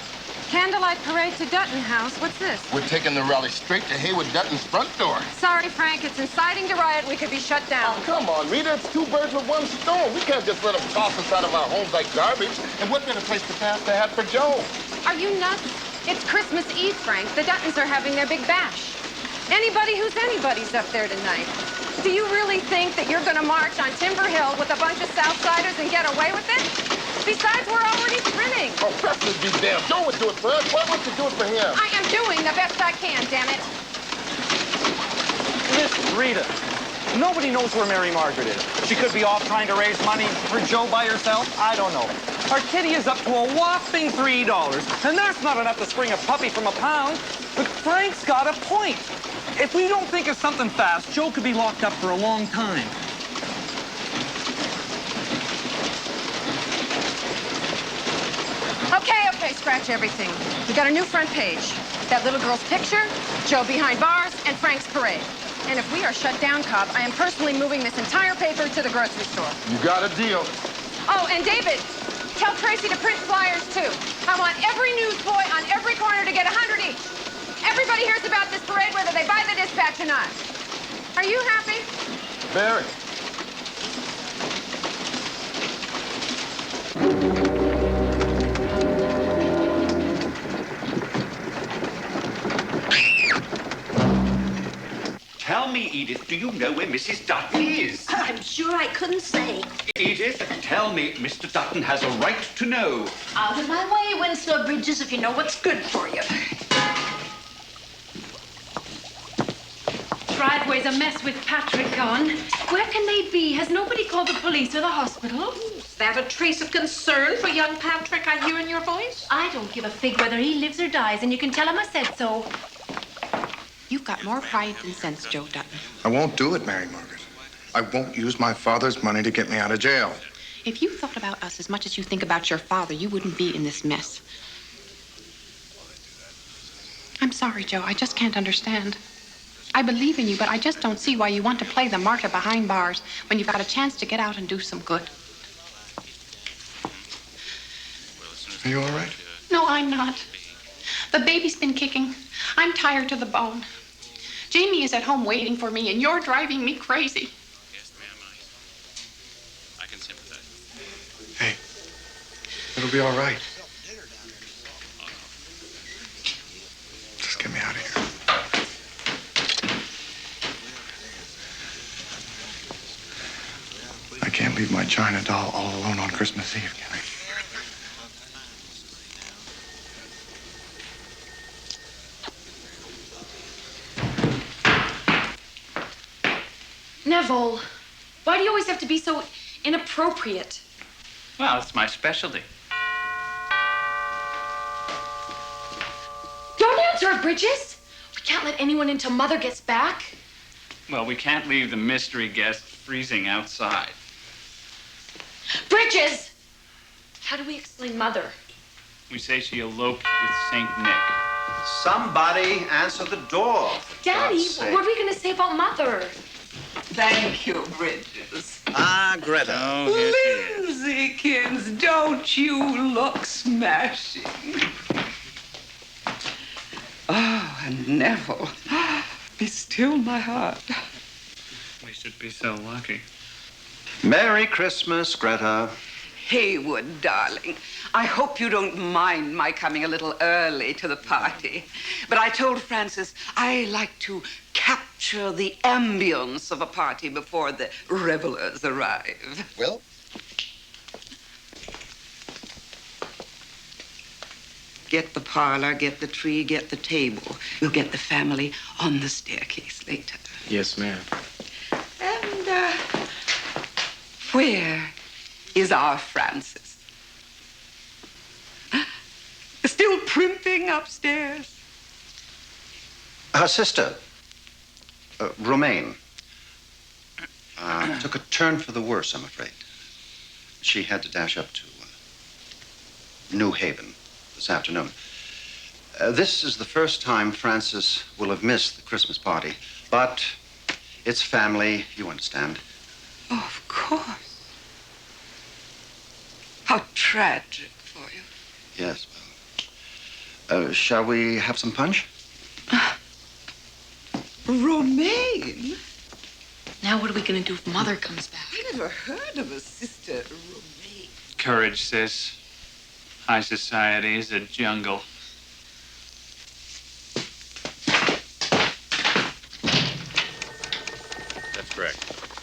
Candlelight parade to Dutton House. What's this? We're taking the rally straight to Haywood Dutton's front door. Sorry, Frank. It's inciting to riot. We could be shut down. Oh, come on, Rita. It's two birds with one stone. We can't just let them toss us out of our homes like garbage. And what better place to pass the hat for Joe? Are you nuts? It's Christmas Eve, Frank. The Duttons are having their big bash. Anybody who's anybody's up there tonight. Do you really think that you're going to march on Timber Hill with a bunch of Southsiders and get away with it? Besides, we're already printing. Oh, Preston be damned. Joe would do it for us. Why won't you do it for him? I am doing the best I can, damn it. Listen, Rita, nobody knows where Mary Margaret is. She could be off trying to raise money for Joe by herself. I don't know. Our kitty is up to a whopping $3, and that's not enough to spring a puppy from a pound. But Frank's got a point. If we don't think of something fast, Joe could be locked up for a long time. Okay, scratch everything. We got a new front page. That little girl's picture, Joe behind bars, and Frank's parade. And if we are shut down, Cobb, I am personally moving this entire paper to the grocery store. You got a deal. Oh, and David, tell Tracy to print flyers, too. I want every newsboy on every corner to get 100 each. Everybody hears about this parade whether they buy the dispatch or not. Are you happy? Very. Tell me, Edith, do you know where Mrs. Dutton is? I'm sure I couldn't say. Edith, tell me Mr. Dutton has a right to know. Out of my way, Winslow Bridges, if you know what's good for you. Driveway's a mess with Patrick gone. Where can they be? Has nobody called the police or the hospital? Is that a trace of concern for young Patrick I hear in your voice? I don't give a fig whether he lives or dies, and you can tell him I said so. You've got more pride than sense, Joe Dutton. I won't do it, Mary Margaret. I won't use my father's money to get me out of jail. If you thought about us as much as you think about your father, you wouldn't be in this mess. I'm sorry, Joe. I just can't understand. I believe in you, but I just don't see why you want to play the martyr behind bars when you've got a chance to get out and do some good. Are you all right? No, I'm not. The baby's been kicking. I'm tired to the bone. Jamie is at home waiting for me, and you're driving me crazy. Yes, ma'am, I can sympathize. Hey, it'll be all right. Just get me out of here. I can't leave my China doll all alone on Christmas Eve, can I? Neville, why do you always have to be so inappropriate? Well, it's my specialty. Don't answer it, Bridges. We can't let anyone in till Mother gets back. Well, we can't leave the mystery guest freezing outside. Bridges! How do we explain Mother? We say she eloped with St. Nick. Somebody answer the door. Daddy, what are we going to say about Mother? Thank you, Bridges. Ah, Greta. Oh, Linsykins, don't you look smashing? Oh, and Neville, be still my heart. We should be so lucky. Merry Christmas, Greta. Haywood, darling, I hope you don't mind my coming a little early to the party. But I told Francis I like to capture the ambience of a party before the revelers arrive. Well? Get the parlor, get the tree, get the table. We'll get the family on the staircase later. Yes, ma'am. And, where is our Francis? Still primping upstairs? Her sister, Romaine, took a turn for the worse, I'm afraid. She had to dash up to New Haven this afternoon. This is the first time Francis will have missed the Christmas party, but it's family, you understand. Of course. How tragic for you. Yes, well. Shall we have some punch? Romaine? Now what are we going to do if Mother comes back? I never heard of a sister Romaine. Courage, sis. High society is a jungle. That's correct.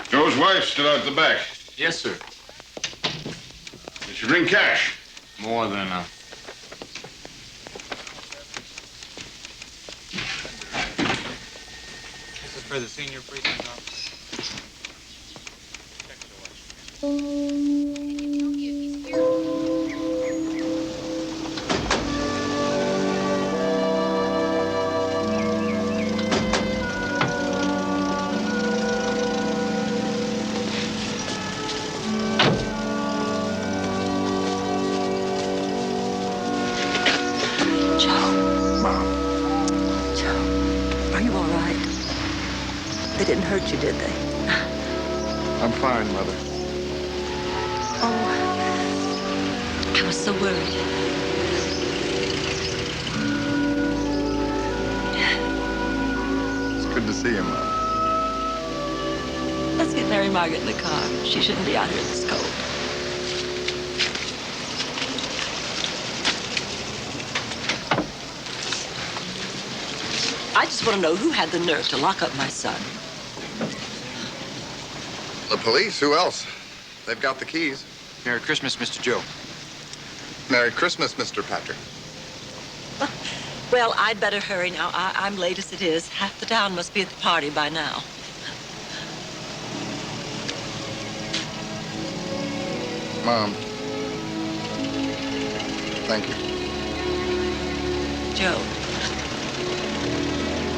Joe's wife still out the back. Yes, sir. Did she bring cash? More than enough. This is for the senior precinct office. They didn't hurt you, did they? I'm fine, Mother. Oh, I was so worried. It's good to see you, Mom. Let's get Mary Margaret in the car. She shouldn't be out here in this cold. I just want to know who had the nerve to lock up my son. The police? Who else? They've got the keys. Merry Christmas, Mr. Joe. Merry Christmas, Mr. Patrick. Well, I'd better hurry now. I'm late as it is. Half the town must be at the party by now. Mom. Thank you. Joe,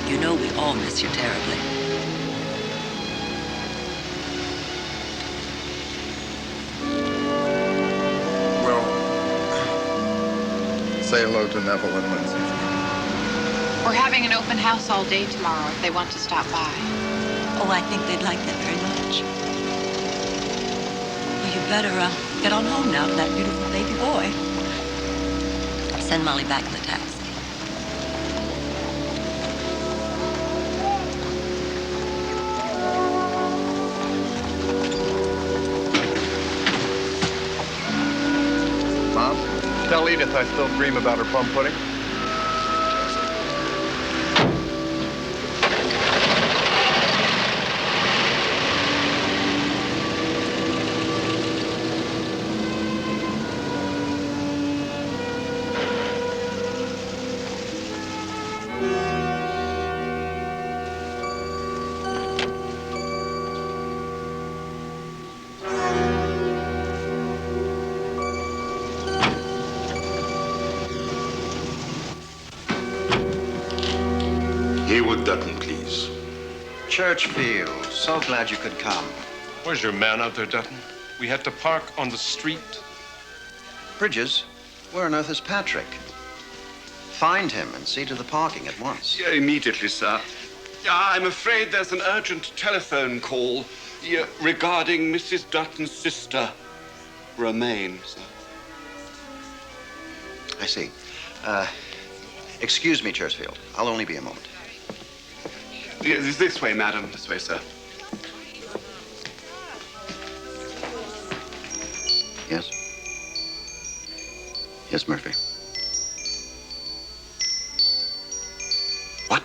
you know we all miss you terribly. say hello to Neville and Lindsay. We're having an open house all day tomorrow if they want to stop by. Oh, I think they'd like that very much. Well, you better get on home now to that beautiful baby boy. Send Molly back in the taxi. Mom, tell Edith I still dream about her plum pudding. Haywood Dutton, please. Churchfield, so glad you could come. Where's your man out there, Dutton? We had to park on the street. Bridges, where on earth is Patrick? Find him and see to the parking at once. Yeah, immediately, sir. I'm afraid there's an urgent telephone call regarding Mrs. Dutton's sister, Romaine, sir. I see. Excuse me, Churchfield. I'll only be a moment. Yeah, this way, madam. This way, sir. Yes? Yes, Murphy. What?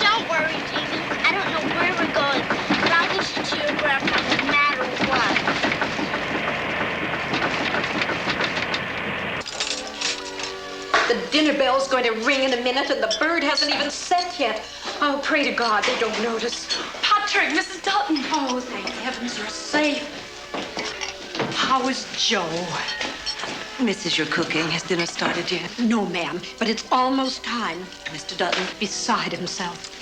Don't worry, Jamie. I don't know where we're going, but I'll get you to your grandpa no matter what. The dinner bell's going to ring in a minute, and the bird hasn't even set yet. Oh, pray to God they don't notice. Patrick, Mrs. Dutton. Oh, thank heavens you're safe. How is Joe? Mrs., your cooking. Has dinner started yet? No, ma'am, but it's almost time. Mr. Dutton? Beside himself.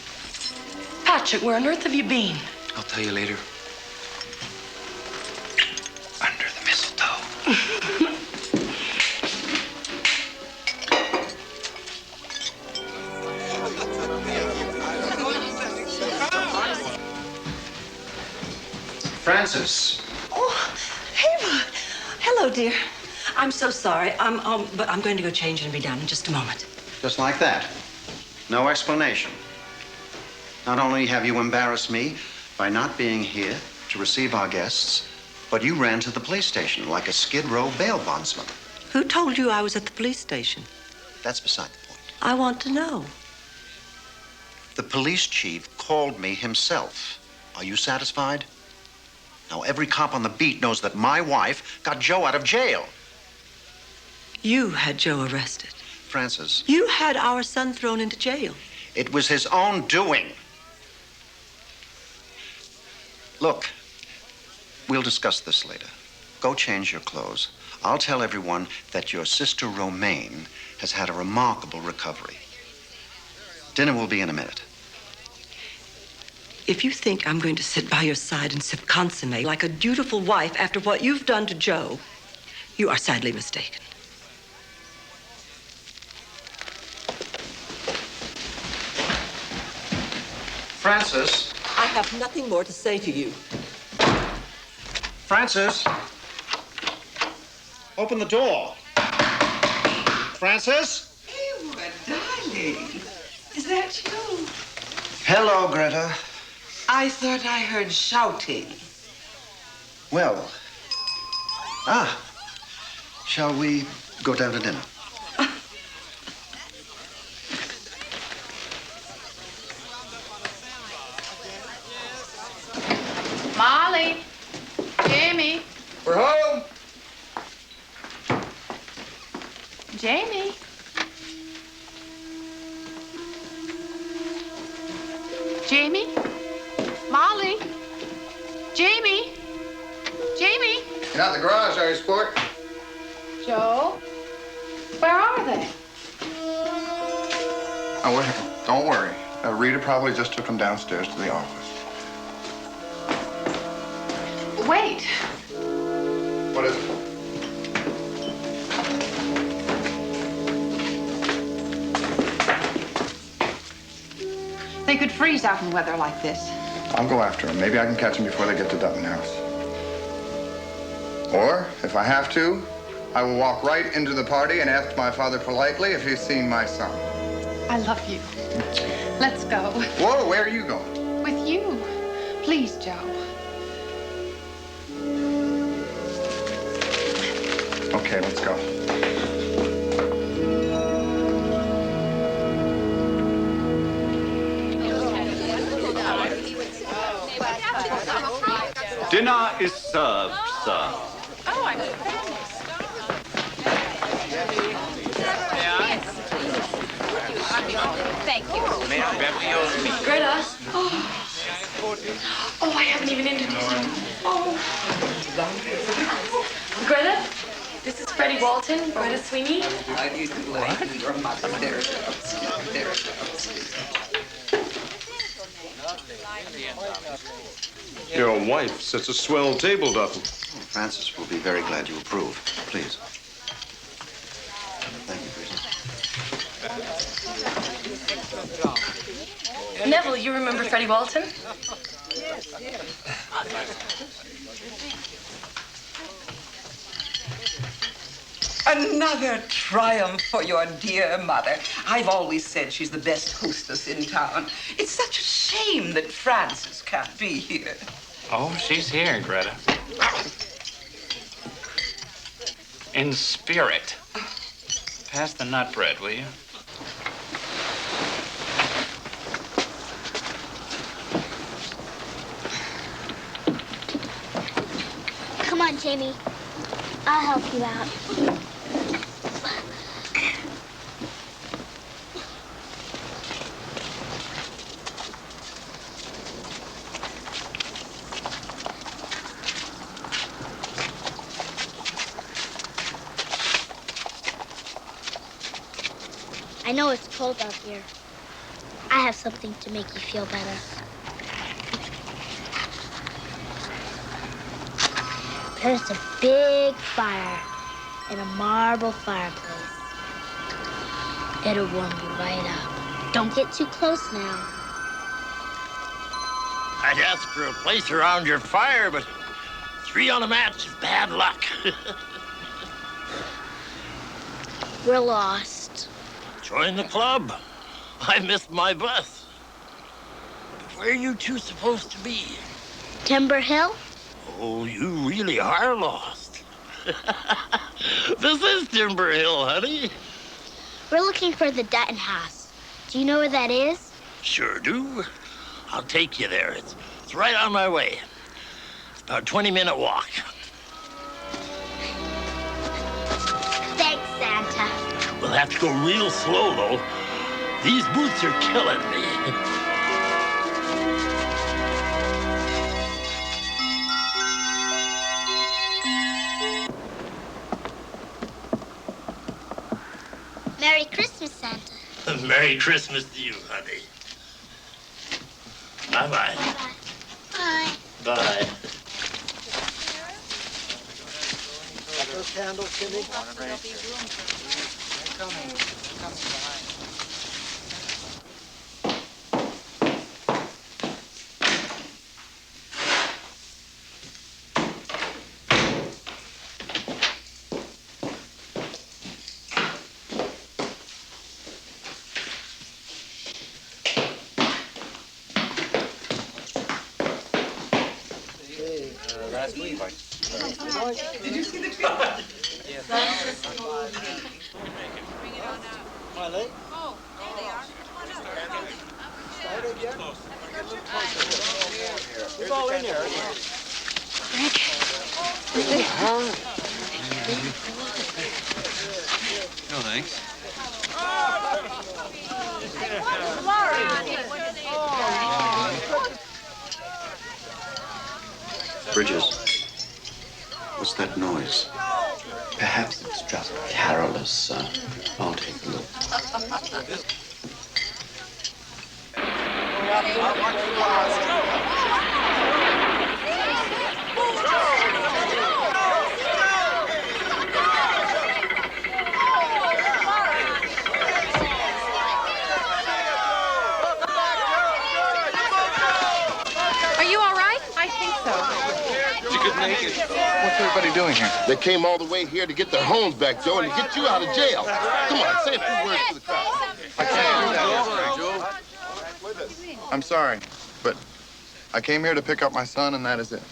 Patrick, where on earth have you been? I'll tell you later. Under the mistletoe. Francis. Oh, Haywood. Hello, dear. I'm so sorry. But I'm going to go change and be down in just a moment. Just like that. No explanation. Not only have you embarrassed me by not being here to receive our guests, but you ran to the police station like a Skid Row bail bondsman. Who told you I was at the police station? That's beside the point. I want to know. The police chief called me himself. Are you satisfied? Now, every cop on the beat knows that my wife got Joe out of jail. You had Joe arrested. Francis. You had our son thrown into jail. It was his own doing. Look, we'll discuss this later. Go change your clothes. I'll tell everyone that your sister Romaine has had a remarkable recovery. Dinner will be in a minute. If you think I'm going to sit by your side and sip consomme like a dutiful wife after what you've done to Joe, you are sadly mistaken. Francis. I have nothing more to say to you. Francis. Open the door. Francis? Haywood, darling. Is that you? Hello, Greta. I thought I heard shouting. Well. Shall we go down to dinner? Molly. Jamie. We're home. Jamie. Jamie? Molly? Jamie? Jamie? Now, not in the garage, are you, sport? Joe? Where are they? Oh, wait. Don't worry. Rita probably just took them downstairs to the office. Wait. What is it? They could freeze out in weather like this. I'll go after them. Maybe I can catch them before they get to Dutton House. Or, if I have to, I will walk right into the party and ask my father politely if he's seen my son. I love you. Let's go. Whoa, where are you going? With you. Please, Joe. Okay, let's go. Dinner is served, sir. Oh, I'm Thank you. May I grab your meat? Greta. Oh, I haven't even introduced you. Oh. Greta, this is Freddie Walton, Greta Sweeney. How do you do, lady? Your mother. There it goes. There it goes. Your wife sets a swell table, Dutton. Francis will be very glad you approve. Please. Thank you, Greta. Neville, you remember Freddie Walton? Another triumph for your dear mother. I've always said she's the best hostess in town. It's such a shame that Frances can't be here. Oh, she's here, Greta. In spirit. Pass the nut bread, will you? Come on, Jamie. I'll help you out. I know it's cold out here. I have something to make you feel better. There's a big fire in a marble fireplace. It'll warm you right up. Don't get too close now. I'd ask for a place around your fire, but 3 on a match is bad luck. We're lost. Join the club. I missed my bus. But where are you two supposed to be? Timber Hill? Oh, you really are lost. This is Timber Hill, honey. We're looking for the Dutton House. Do you know where that is? Sure do. I'll take you there. It's right on my way. It's about a 20-minute walk. Thanks, Santa. We'll have to go real slow, though. These boots are killing me. Merry Christmas, Santa. Merry Christmas to you, honey. Bye-bye. Bye. Bye. Got those candles, Kimmy? Last week. Did you see the tree? Yes. My leg? Oh, there they are. Started yet? Who's all in there? No, thanks. Bridges, what's that noise? Perhaps it's just carolers, I'll take a look. Are you all right? I think so. You could make it. What's everybody doing here? They came all the way here to get their homes back, Joe, and to get you out of jail. Come on, say a few words to the crowd. I can't do that, Joe. I'm sorry, but I came here to pick up my son, and that is it.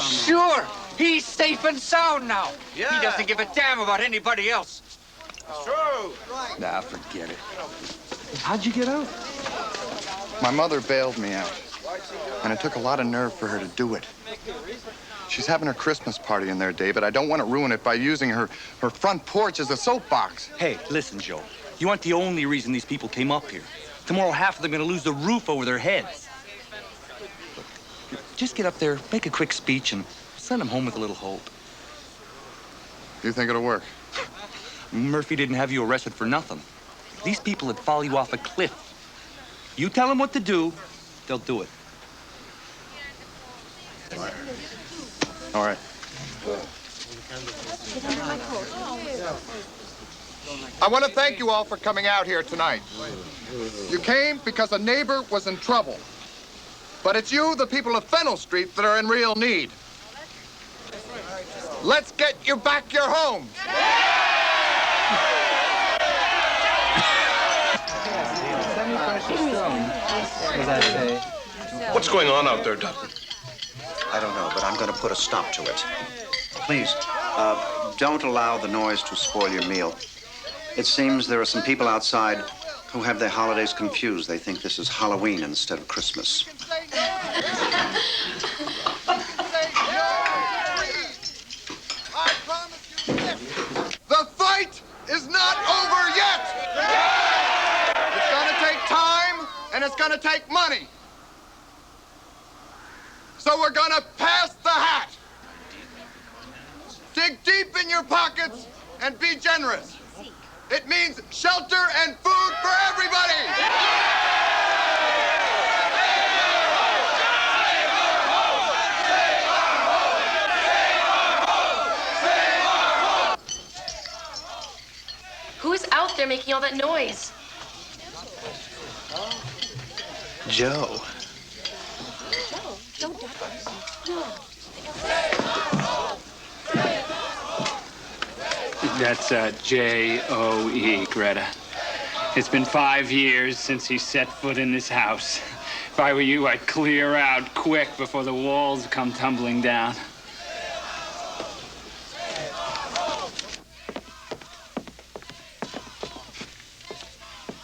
Sure, he's safe and sound now. He doesn't give a damn about anybody else. True. Nah, forget it. How'd you get out? My mother bailed me out, and it took a lot of nerve for her to do it. She's having her Christmas party in there, David. I don't want to ruin it by using her front porch as a soapbox. Hey, listen, Joe. You aren't the only reason these people came up here. Tomorrow, half of them are going to lose the roof over their heads. Just get up there, make a quick speech, and send them home with a little hope. You think it'll work? Murphy didn't have you arrested for nothing. These people would follow you off a cliff. You tell them what to do, they'll do it. All right. I want to thank you all for coming out here tonight. You came because a neighbor was in trouble. But it's you, the people of Fennel Street, that are in real need. Let's get you back your homes. What's going on out there, Dutton? I don't know, but I'm going to put a stop to it. Please, don't allow the noise to spoil your meal. It seems there are some people outside who have their holidays confused. They think this is Halloween instead of Christmas. The fight is not over yet! It's gonna take time, and it's gonna take money. So we're gonna pass the hat. Dig deep in your pockets and be generous. It means shelter and food for everybody! Who's out there making all that noise? Joe. That's J-O-E, Greta. It's been 5 years since he set foot in this house. If I were you, I'd clear out quick before the walls come tumbling down.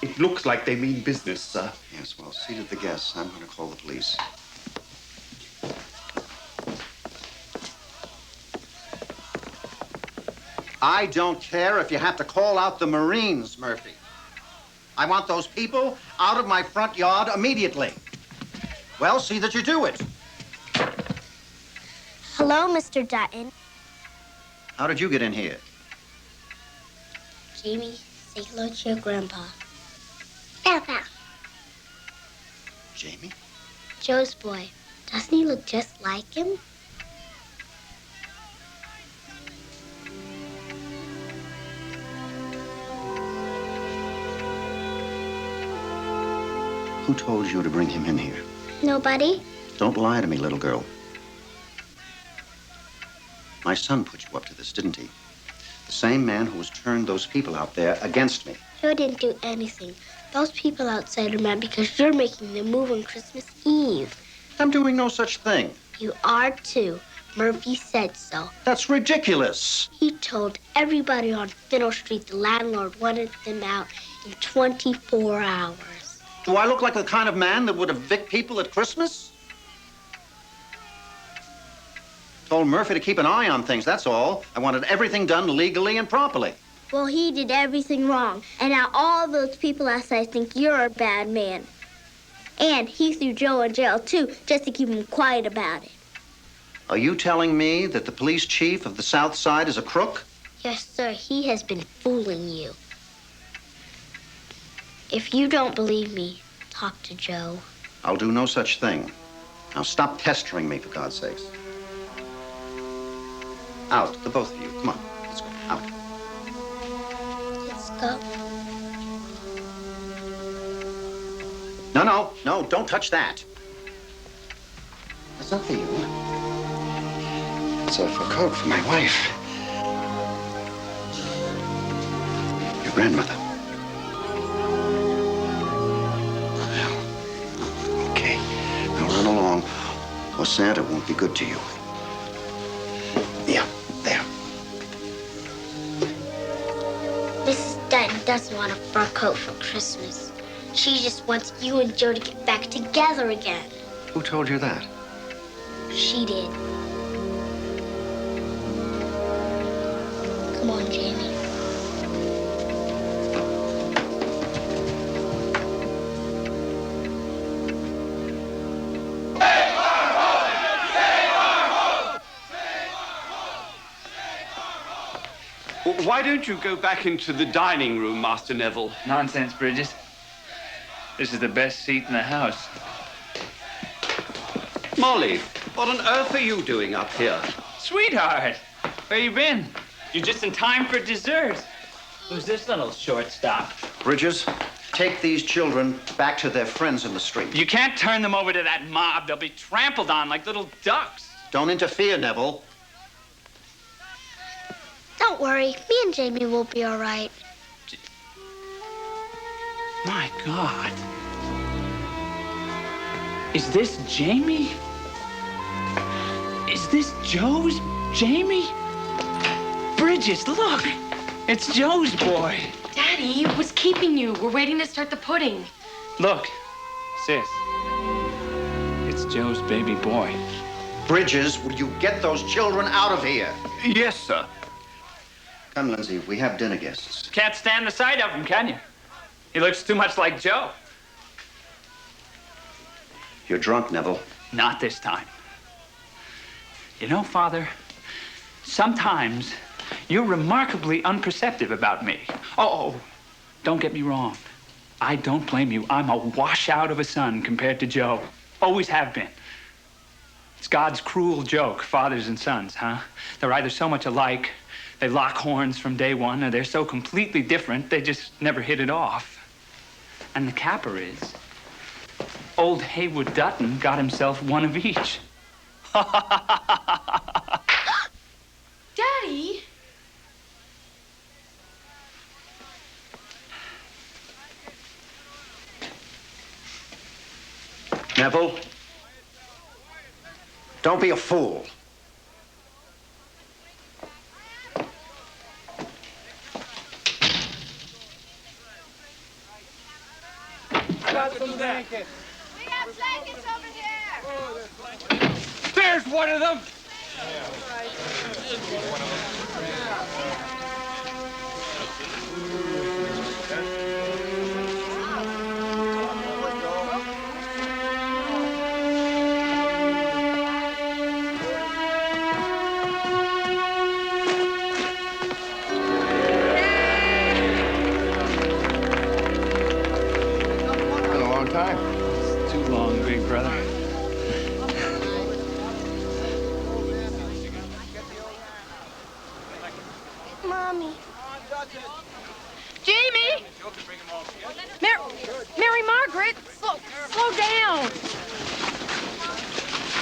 It looks like they mean business, sir. Yes, well, seated the guests. I'm going to call the police. I don't care if you have to call out the Marines, Murphy. I want those people out of my front yard immediately. Well, see that you do it. Hello, Mr. Dutton. How did you get in here? Jamie, say hello to your grandpa. Grandpa. Jamie? Joe's boy. Doesn't he look just like him? Who told you to bring him in here? Nobody. Don't lie to me, little girl. My son put you up to this, didn't he? The same man who has turned those people out there against me. Joe didn't do anything. Those people outside are mad because you're making them move on Christmas Eve. I'm doing no such thing. You are too. Murphy said so. That's ridiculous. He told everybody on Fennel Street the landlord wanted them out in 24 hours. Do I look like the kind of man that would evict people at Christmas? Told Murphy to keep an eye on things, that's all. I wanted everything done legally and properly. Well, he did everything wrong. And now all those people outside think you're a bad man. And he threw Joe in jail, too, just to keep him quiet about it. Are you telling me that the police chief of the South Side is a crook? Yes, sir. He has been fooling you. If you don't believe me, talk to Joe. I'll do no such thing. Now stop pestering me, for God's sakes. Out, the both of you. Come on, let's go. Out. Let's go. No, don't touch that. That's not for you. It's a fur coat for my wife. Your grandmother. Well, okay. Now run along, or Santa won't be good to you. Yeah, there. Mrs. Dutton doesn't want a fur coat for Christmas. She just wants you and Joe to get back together again. Who told you that? She did. Come on, Jamie. Why don't you go back into the dining room, Master Neville? Nonsense, Bridges. This is the best seat in the house. Molly, what on earth are you doing up here? Sweetheart, where you been? You're just in time for dessert. Who's this little shortstop? Bridges, take these children back to their friends in the street. You can't turn them over to that mob. They'll be trampled on like little ducks. Don't interfere, Neville. Don't worry. Me and Jamie will be all right. My God. Is this Jamie? Is this Joe's Jamie? Bridges, look. It's Joe's boy. Daddy, what's keeping you? We're waiting to start the pudding. Look, sis. It's Joe's baby boy. Bridges, will you get those children out of here? Yes, sir. Come, Lindsay, we have dinner guests. Can't stand the sight of him, can you? He looks too much like Joe. You're drunk, Neville. Not this time. You know, Father, sometimes you're remarkably unperceptive about me. Oh, don't get me wrong. I don't blame you. I'm a washout of a son compared to Joe. Always have been. It's God's cruel joke, fathers and sons, huh? They're either so much alike, they lock horns from day one, or they're so completely different, they just never hit it off. And the capper is, old Haywood Dutton got himself one of each. Daddy? Neville, don't be a fool. I got some blankets. We have blankets over there. There's one of them. Been a long time. It's too long, big brother. Mommy. Jamie! Mary Margaret, slow down.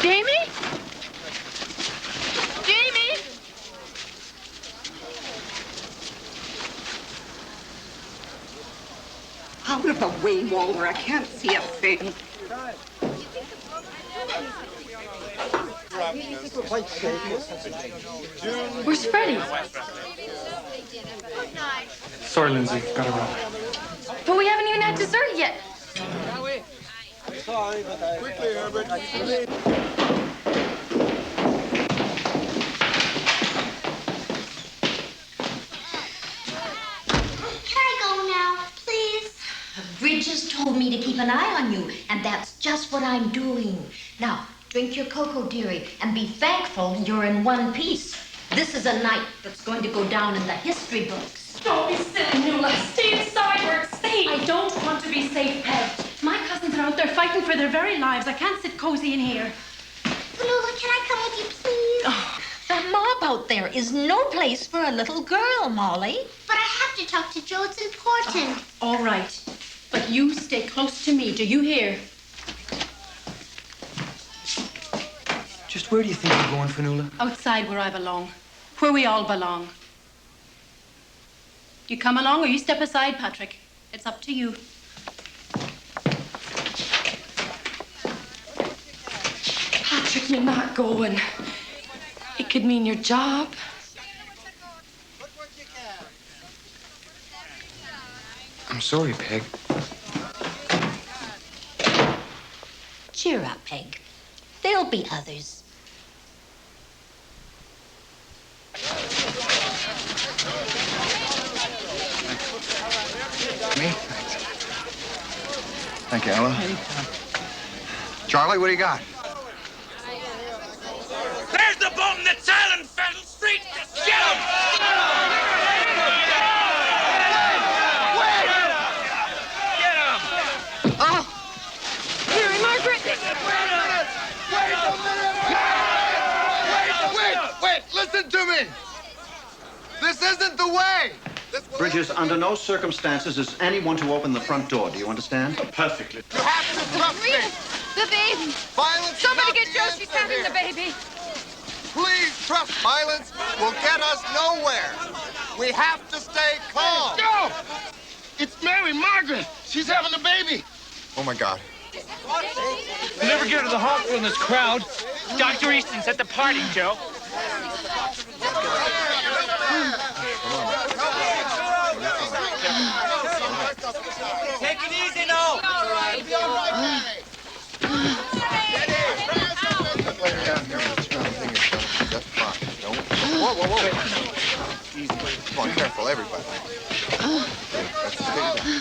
Jamie? Jamie? Out of the way, Walter. I can't see a thing. Where's Freddie? Sorry, Lindsay. Gotta run. But we haven't even had dessert yet. Sorry, but quickly, Herbert. Can I go now, please? Bridges told me to keep an eye on you, and that's just what I'm doing. Now, Drink your cocoa, dearie, and be thankful you're in one piece. This is a night that's going to go down in the history books. Don't be silly, Nuala. Stay inside where it's safe. I don't want to be safe, Bev. My cousins are out there fighting for their very lives. I can't sit cozy in here. Lula, can I come with you, please? Oh, that mob out there is no place for a little girl, Molly. But I have to talk to Joe. It's important. All right. But you stay close to me. Do you hear? Just where do you think you're going, Fionnuala? Outside where I belong. Where we all belong. You come along or you step aside, Patrick. It's up to you. Patrick, you're not going. It could mean your job. I'm sorry, Peg. Cheer up, Peg. There'll be others. Me? Thank you, Ella. Charlie, what do you got? There's the boat in the Silent Fennel Street! Just get him! Get him! Oh! Mary Margaret! Wait! Listen to me! This isn't the way! Bridges, under no circumstances is anyone to open the front door. Do you understand? Perfectly. You have to trust me! The baby! Violence. Somebody get Joe. She's having the baby. Please trust violence will get us nowhere. We have to stay calm. Joe! It's Mary Margaret. She's having a baby. Oh, my God. We'll never get to the hospital in this crowd. Dr. Easton's at the party, Joe. Take it easy now! Be all right. Lay her down here on this round thing or something. That's fine. Don't. Whoa. Easy. Come on, careful, everybody. That's the big okay.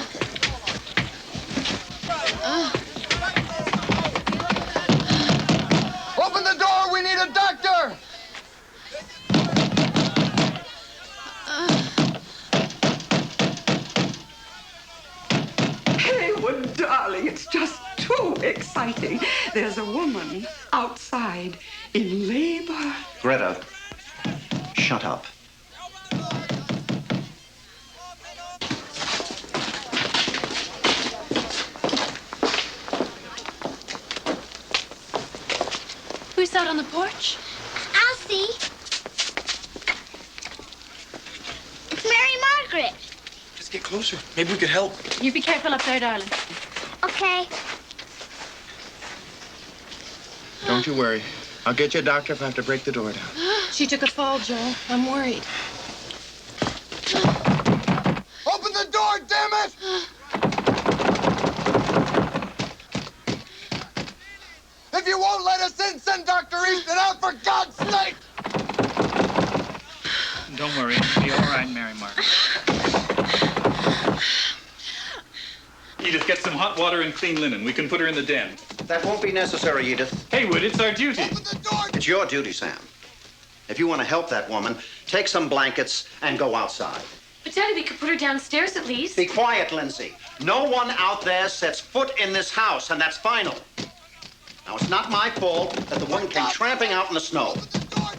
Open the door. We need a doctor. Haywood, darling, it's just too exciting. There's a woman outside in labor. Greta, shut up. Who's out on the porch? I'll see. It's Mary Margaret. Just get closer. Maybe we could help. You be careful up there, darling. Okay. Don't you worry. I'll get you a doctor if I have to break the door down. She took a fall, Joe. I'm worried. Open the door, damn it! If you won't let us in, send Dr. Easton out for God's sake! Don't worry. It'll be all right, Mary Margaret. Edith, get some hot water and clean linen. We can put her in the den. That won't be necessary, Edith. Haywood, it's our duty. Open the door! It's your duty, Sam. If you want to help that woman, take some blankets and go outside. But, Daddy, we could put her downstairs at least. Be quiet, Lindsay. No one out there sets foot in this house, and that's final. Now, it's not my fault that the woman came tramping out in the snow.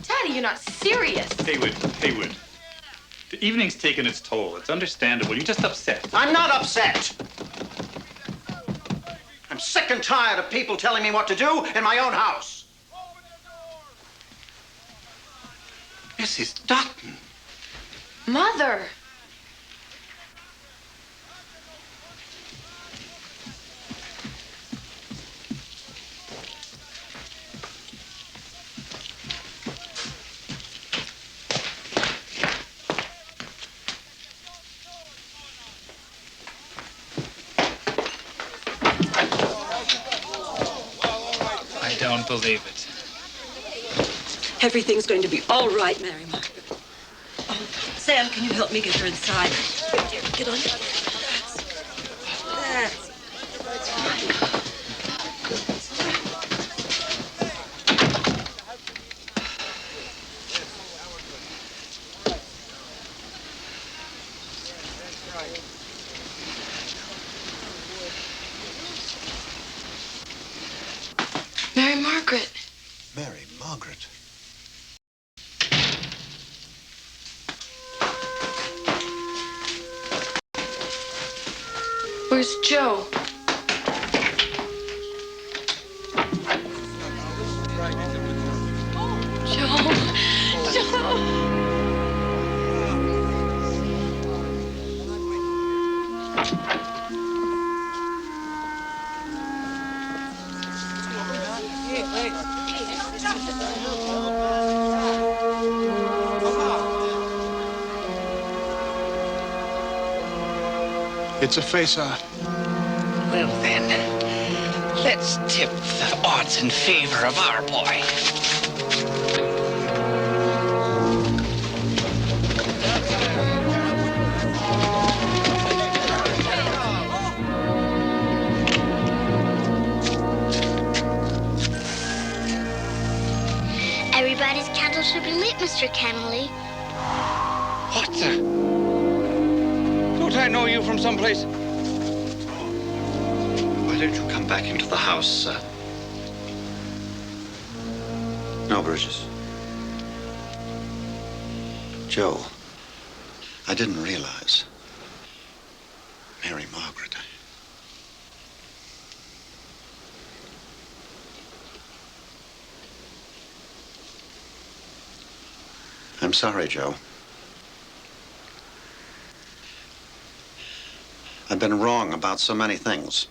Daddy, you're not serious. Haywood. The evening's taken its toll. It's understandable. You're just upset. I'm not upset. I'm sick and tired of people telling me what to do in my own house. Mrs. Dutton. Mother. I don't believe it. Everything's going to be all right, Mary Margaret. Oh, Sam, can you help me get her inside? Get on. That's Mary Margaret. Mary Margaret. Where's Joe? Joe. It's a face-off. Well, then, let's tip the odds in favor of our boy. Everybody's candle should be lit, Mr. Kennelly. What the? Don't I know you from someplace? Why don't you come back into the house, sir? No, Burgess. Joe, I didn't realize. Mary Margaret. I'm sorry, Joe. I've been wrong about so many things.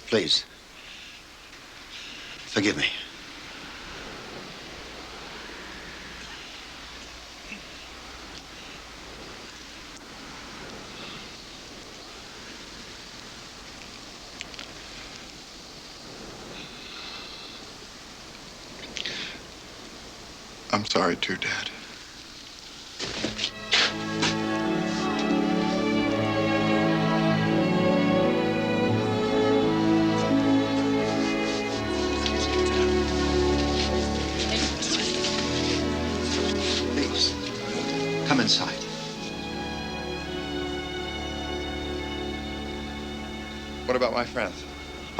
Please, forgive me. I'm sorry too, Dad. Please, come inside. What about my friends?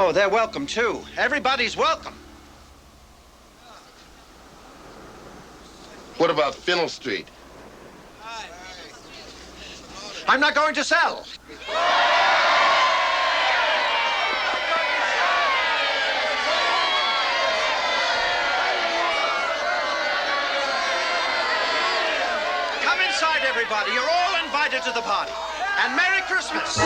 Oh, they're welcome, too. Everybody's welcome. What about Fennel Street? I'm not going to sell. Come inside, everybody. You're all invited to the party. And Merry Christmas.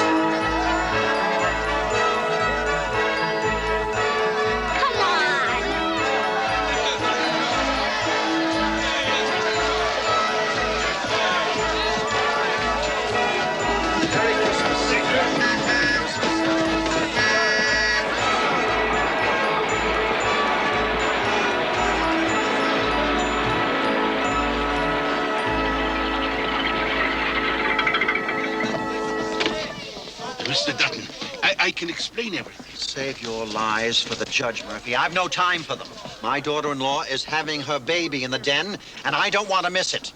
Mr. Dutton, I can explain everything. Save your lies for the judge, Murphy. I've no time for them. My daughter-in-law is having her baby in the den, and I don't want to miss it.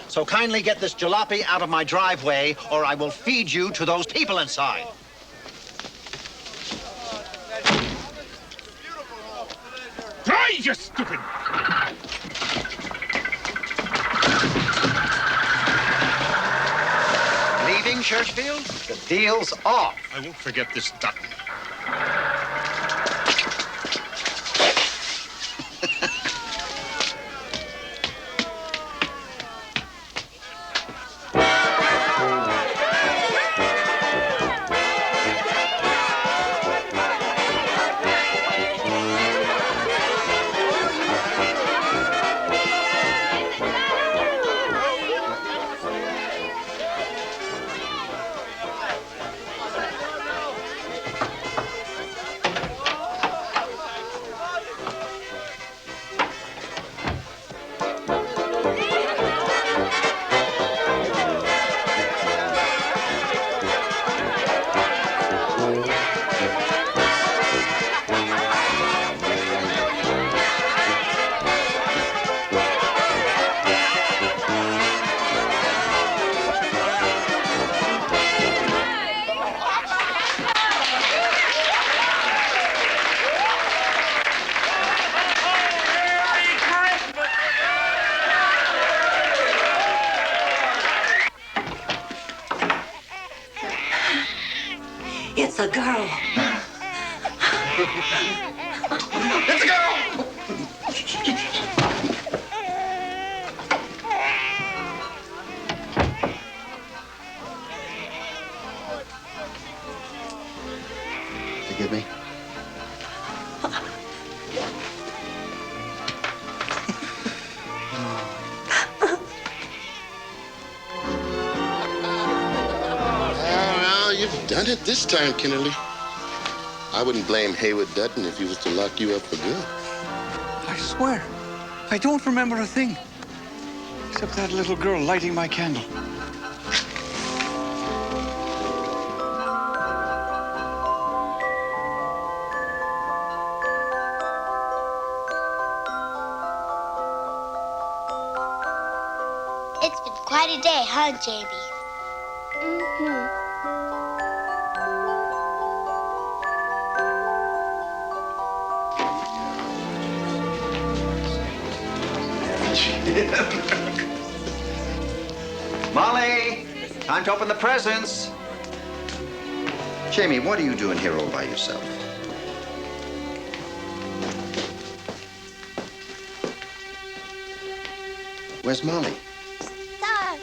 So kindly get this jalopy out of my driveway, or I will feed you to those people inside. Drive, you stupid! Leaving Churchfield? The deal's off. I won't forget this, Dutton. It's a girl. It's a girl! Forgive me? Well, you've done it this time, Kennedy. I wouldn't blame Haywood Dutton if he was to lock you up for good. I swear, I don't remember a thing. Except that little girl lighting my candle. It's been quite a day, huh, Jamie? Molly, time to open the presents. Jamie, what are you doing here all by yourself? Where's Molly? Dad.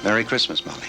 Merry Christmas, Molly.